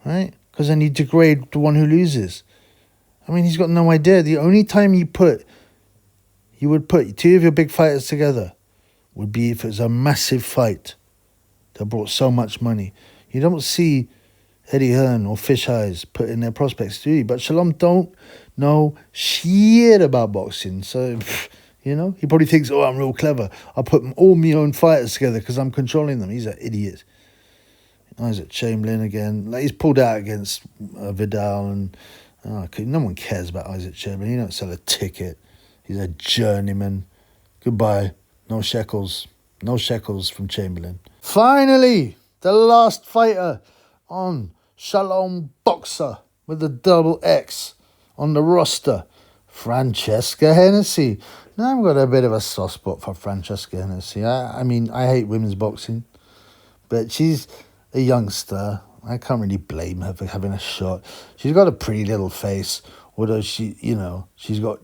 right? Because then you degrade the one who loses. I mean, he's got no idea. The only time you would put 2 of your big fighters together would be if it was a massive fight that brought so much money. You don't see Eddie Hearn or Fish Eyes putting their prospects, do you? But Shalom don't know shit about boxing. So, you know, he probably thinks, oh, I'm real clever. I'll put all my own fighters together because I'm controlling them. He's an idiot. Isaac Chamberlain again. Like, he's pulled out against Vidal and... no one cares about Isaac Chamberlain. He don't sell a ticket. He's a journeyman. Goodbye. No shekels. No shekels from Chamberlain. Finally, the last fighter on Shalom Boxer with the double X on the roster, Francesca Hennessy. Now I've got a bit of a soft spot for Francesca Hennessy. I mean, I hate women's boxing, but she's a youngster. I can't really blame her for having a shot. She's got a pretty little face, although she's got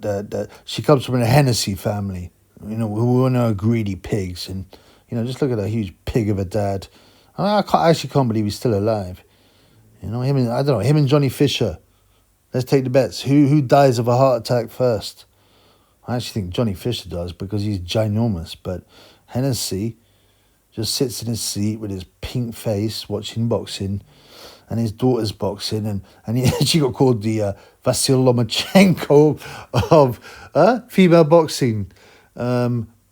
she comes from a Hennessy family, who are greedy pigs, and just look at that huge pig of a dad. I actually can't believe he's still alive. Him and Johnny Fisher. Let's take the bets. Who dies of a heart attack first? I actually think Johnny Fisher does because he's ginormous, but Hennessy just sits in his seat with his pink face watching boxing, and his daughter's boxing, and she got called the Vasyl Lomachenko of female boxing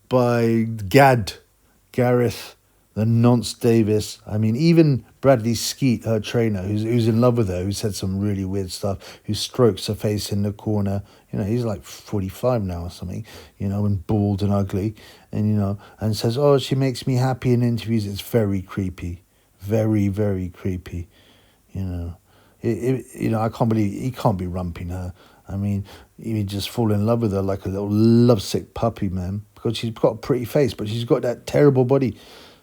by Gareth, the Nonce Davis. I mean, even Bradley Skeet, her trainer, who's in love with her, who said some really weird stuff, who strokes her face in the corner. He's like 45 now or something, and bald and ugly, and says, oh, she makes me happy in interviews. It's very creepy, very, very creepy, I can't believe he can't be rumping her. I mean, he just fall in love with her like a little lovesick puppy, man, because she's got a pretty face, but she's got that terrible body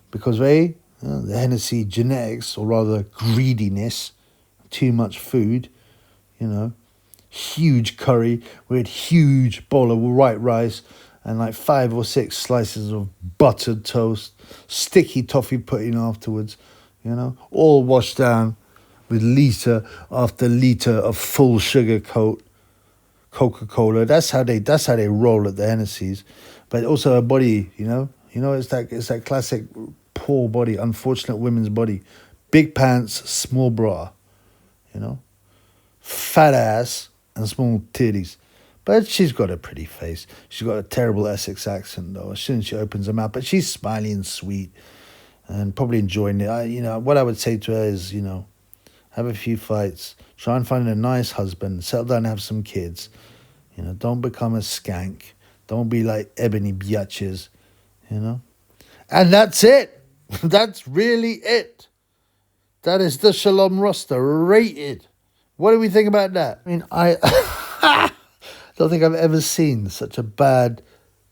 because the Hennessy genetics, or rather greediness, too much food, huge curry with huge bowl of white rice and like 5 or 6 slices of buttered toast, sticky toffee pudding afterwards, all washed down with litre after litre of full sugar Coca-Cola. That's how they roll at the Hennessy's. But also her body, it's that classic poor body, unfortunate women's body. Big pants, small bra, fat ass and small titties. But she's got a pretty face. She's got a terrible Essex accent, though, as soon as she opens her mouth. But she's smiley and sweet and probably enjoying it. What I would say to her is, have a few fights. Try and find a nice husband. Settle down and have some kids. Don't become a skank. Don't be like Ebony Biatches, And that's it. That's really it. That is the Shalom roster rated. What do we think about that? I mean, I don't think I've ever seen such a bad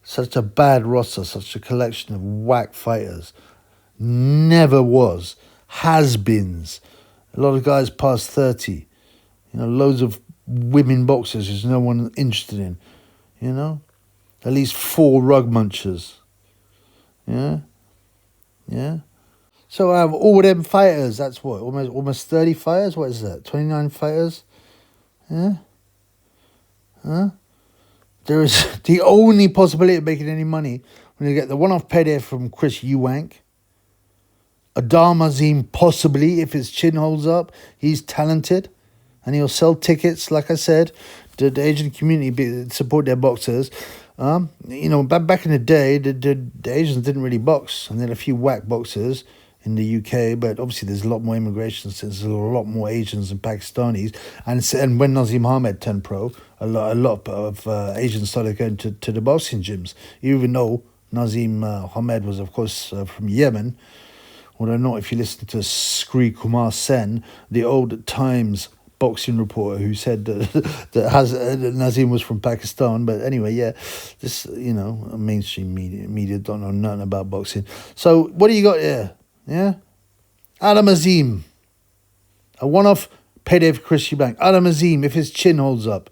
roster, such a collection of whack fighters. Never was. Has-beens. A lot of guys past 30. Loads of women boxers who's no one interested in. At least 4 rug munchers. Yeah. So out of all them fighters, that's what, almost 30 fighters? What is that, 29 fighters? Yeah? Huh? There is the only possibility of making any money when you get the one-off payday from Chris Eubank. Azim, possibly, if his chin holds up. He's talented. And he'll sell tickets, like I said, to the Asian community, support their boxers. Back in the day, the Asians didn't really box, and there are a few whack boxers in the UK, but obviously there's a lot more immigration since there's a lot more Asians and Pakistanis. And when Nazim Ahmed turned pro, a lot of Asians started going to the boxing gyms, even though Nazim Ahmed was, of course, from Yemen. Although not if you listen to Sri Kumar Sen, the old Times boxing reporter who said that Nazim was from Pakistan. But anyway, yeah, this, mainstream media don't know nothing about boxing. So what do you got here? Yeah? Adam Azim. A one-off payday for Chris Eubank. Adam Azim, if his chin holds up.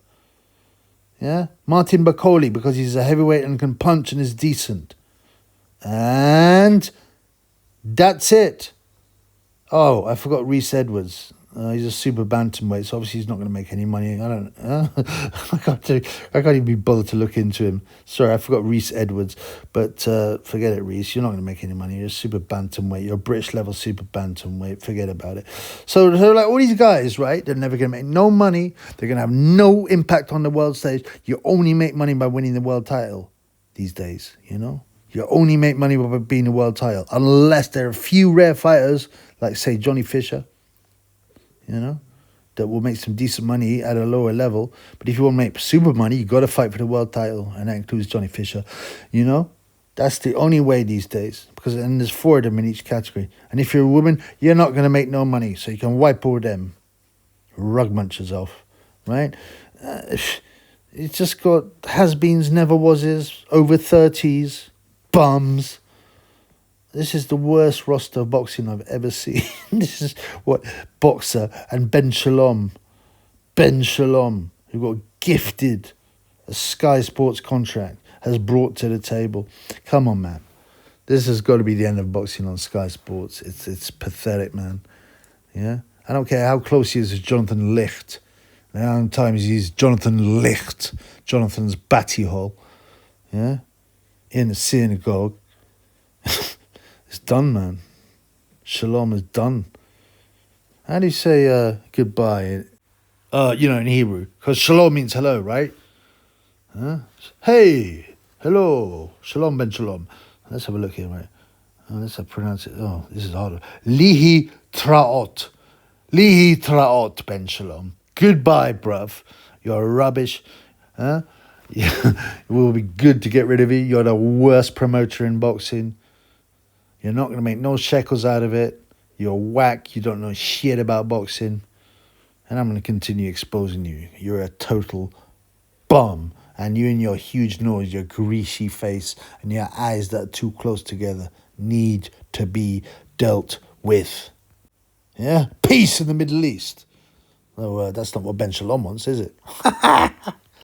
Yeah? Martin Bakoli, because he's a heavyweight and can punch and is decent. And that's it. Oh, I forgot Reese Edwards. He's a super bantamweight, so obviously he's not going to make any money. I can't even be bothered to look into him. Sorry, I forgot Reese Edwards. But forget it, Reese. You're not going to make any money. You're a super bantamweight. You're a British level super bantamweight. Forget about it. So like all these guys, right? They're never going to make no money. They're going to have no impact on the world stage. You only make money by winning the world title these days. You only make money by being a world title, unless there are a few rare fighters like say Johnny Fisher. That will make some decent money at a lower level. But if you want to make super money, you got to fight for the world title, and that includes Johnny Fisher. That's the only way these days, because and there's 4 of them in each category. And if you're a woman, you're not going to make no money, so you can wipe all them rug munchers off, right? It's just got has-beens, never-wases, over 30s, bums. This is the worst roster of boxing I've ever seen. This is what Boxer and Ben Shalom, who got gifted a Sky Sports contract, has brought to the table. Come on, man. This has got to be the end of boxing on Sky Sports. It's pathetic, man. Yeah? I don't care how close he is to Jonathan Licht. How many times he's Jonathan Licht, Jonathan's batty hole. Yeah? In the synagogue. It's done, man. Shalom is done. How do you say goodbye? In Hebrew. Because shalom means hello, right? Hey, hello. Shalom, Ben Shalom. Let's have a look here, right? Let's pronounce it. Oh, this is harder. Lihi traot. Lihi traot, Ben Shalom. Goodbye, bruv. You're rubbish. It will be good to get rid of you. You're the worst promoter in boxing. You're not going to make no shekels out of it. You're whack. You don't know shit about boxing. And I'm going to continue exposing you. You're a total bum. And you and your huge nose, your greasy face, and your eyes that are too close together need to be dealt with. Yeah? Peace in the Middle East. Though that's not what Ben Shalom wants, is it?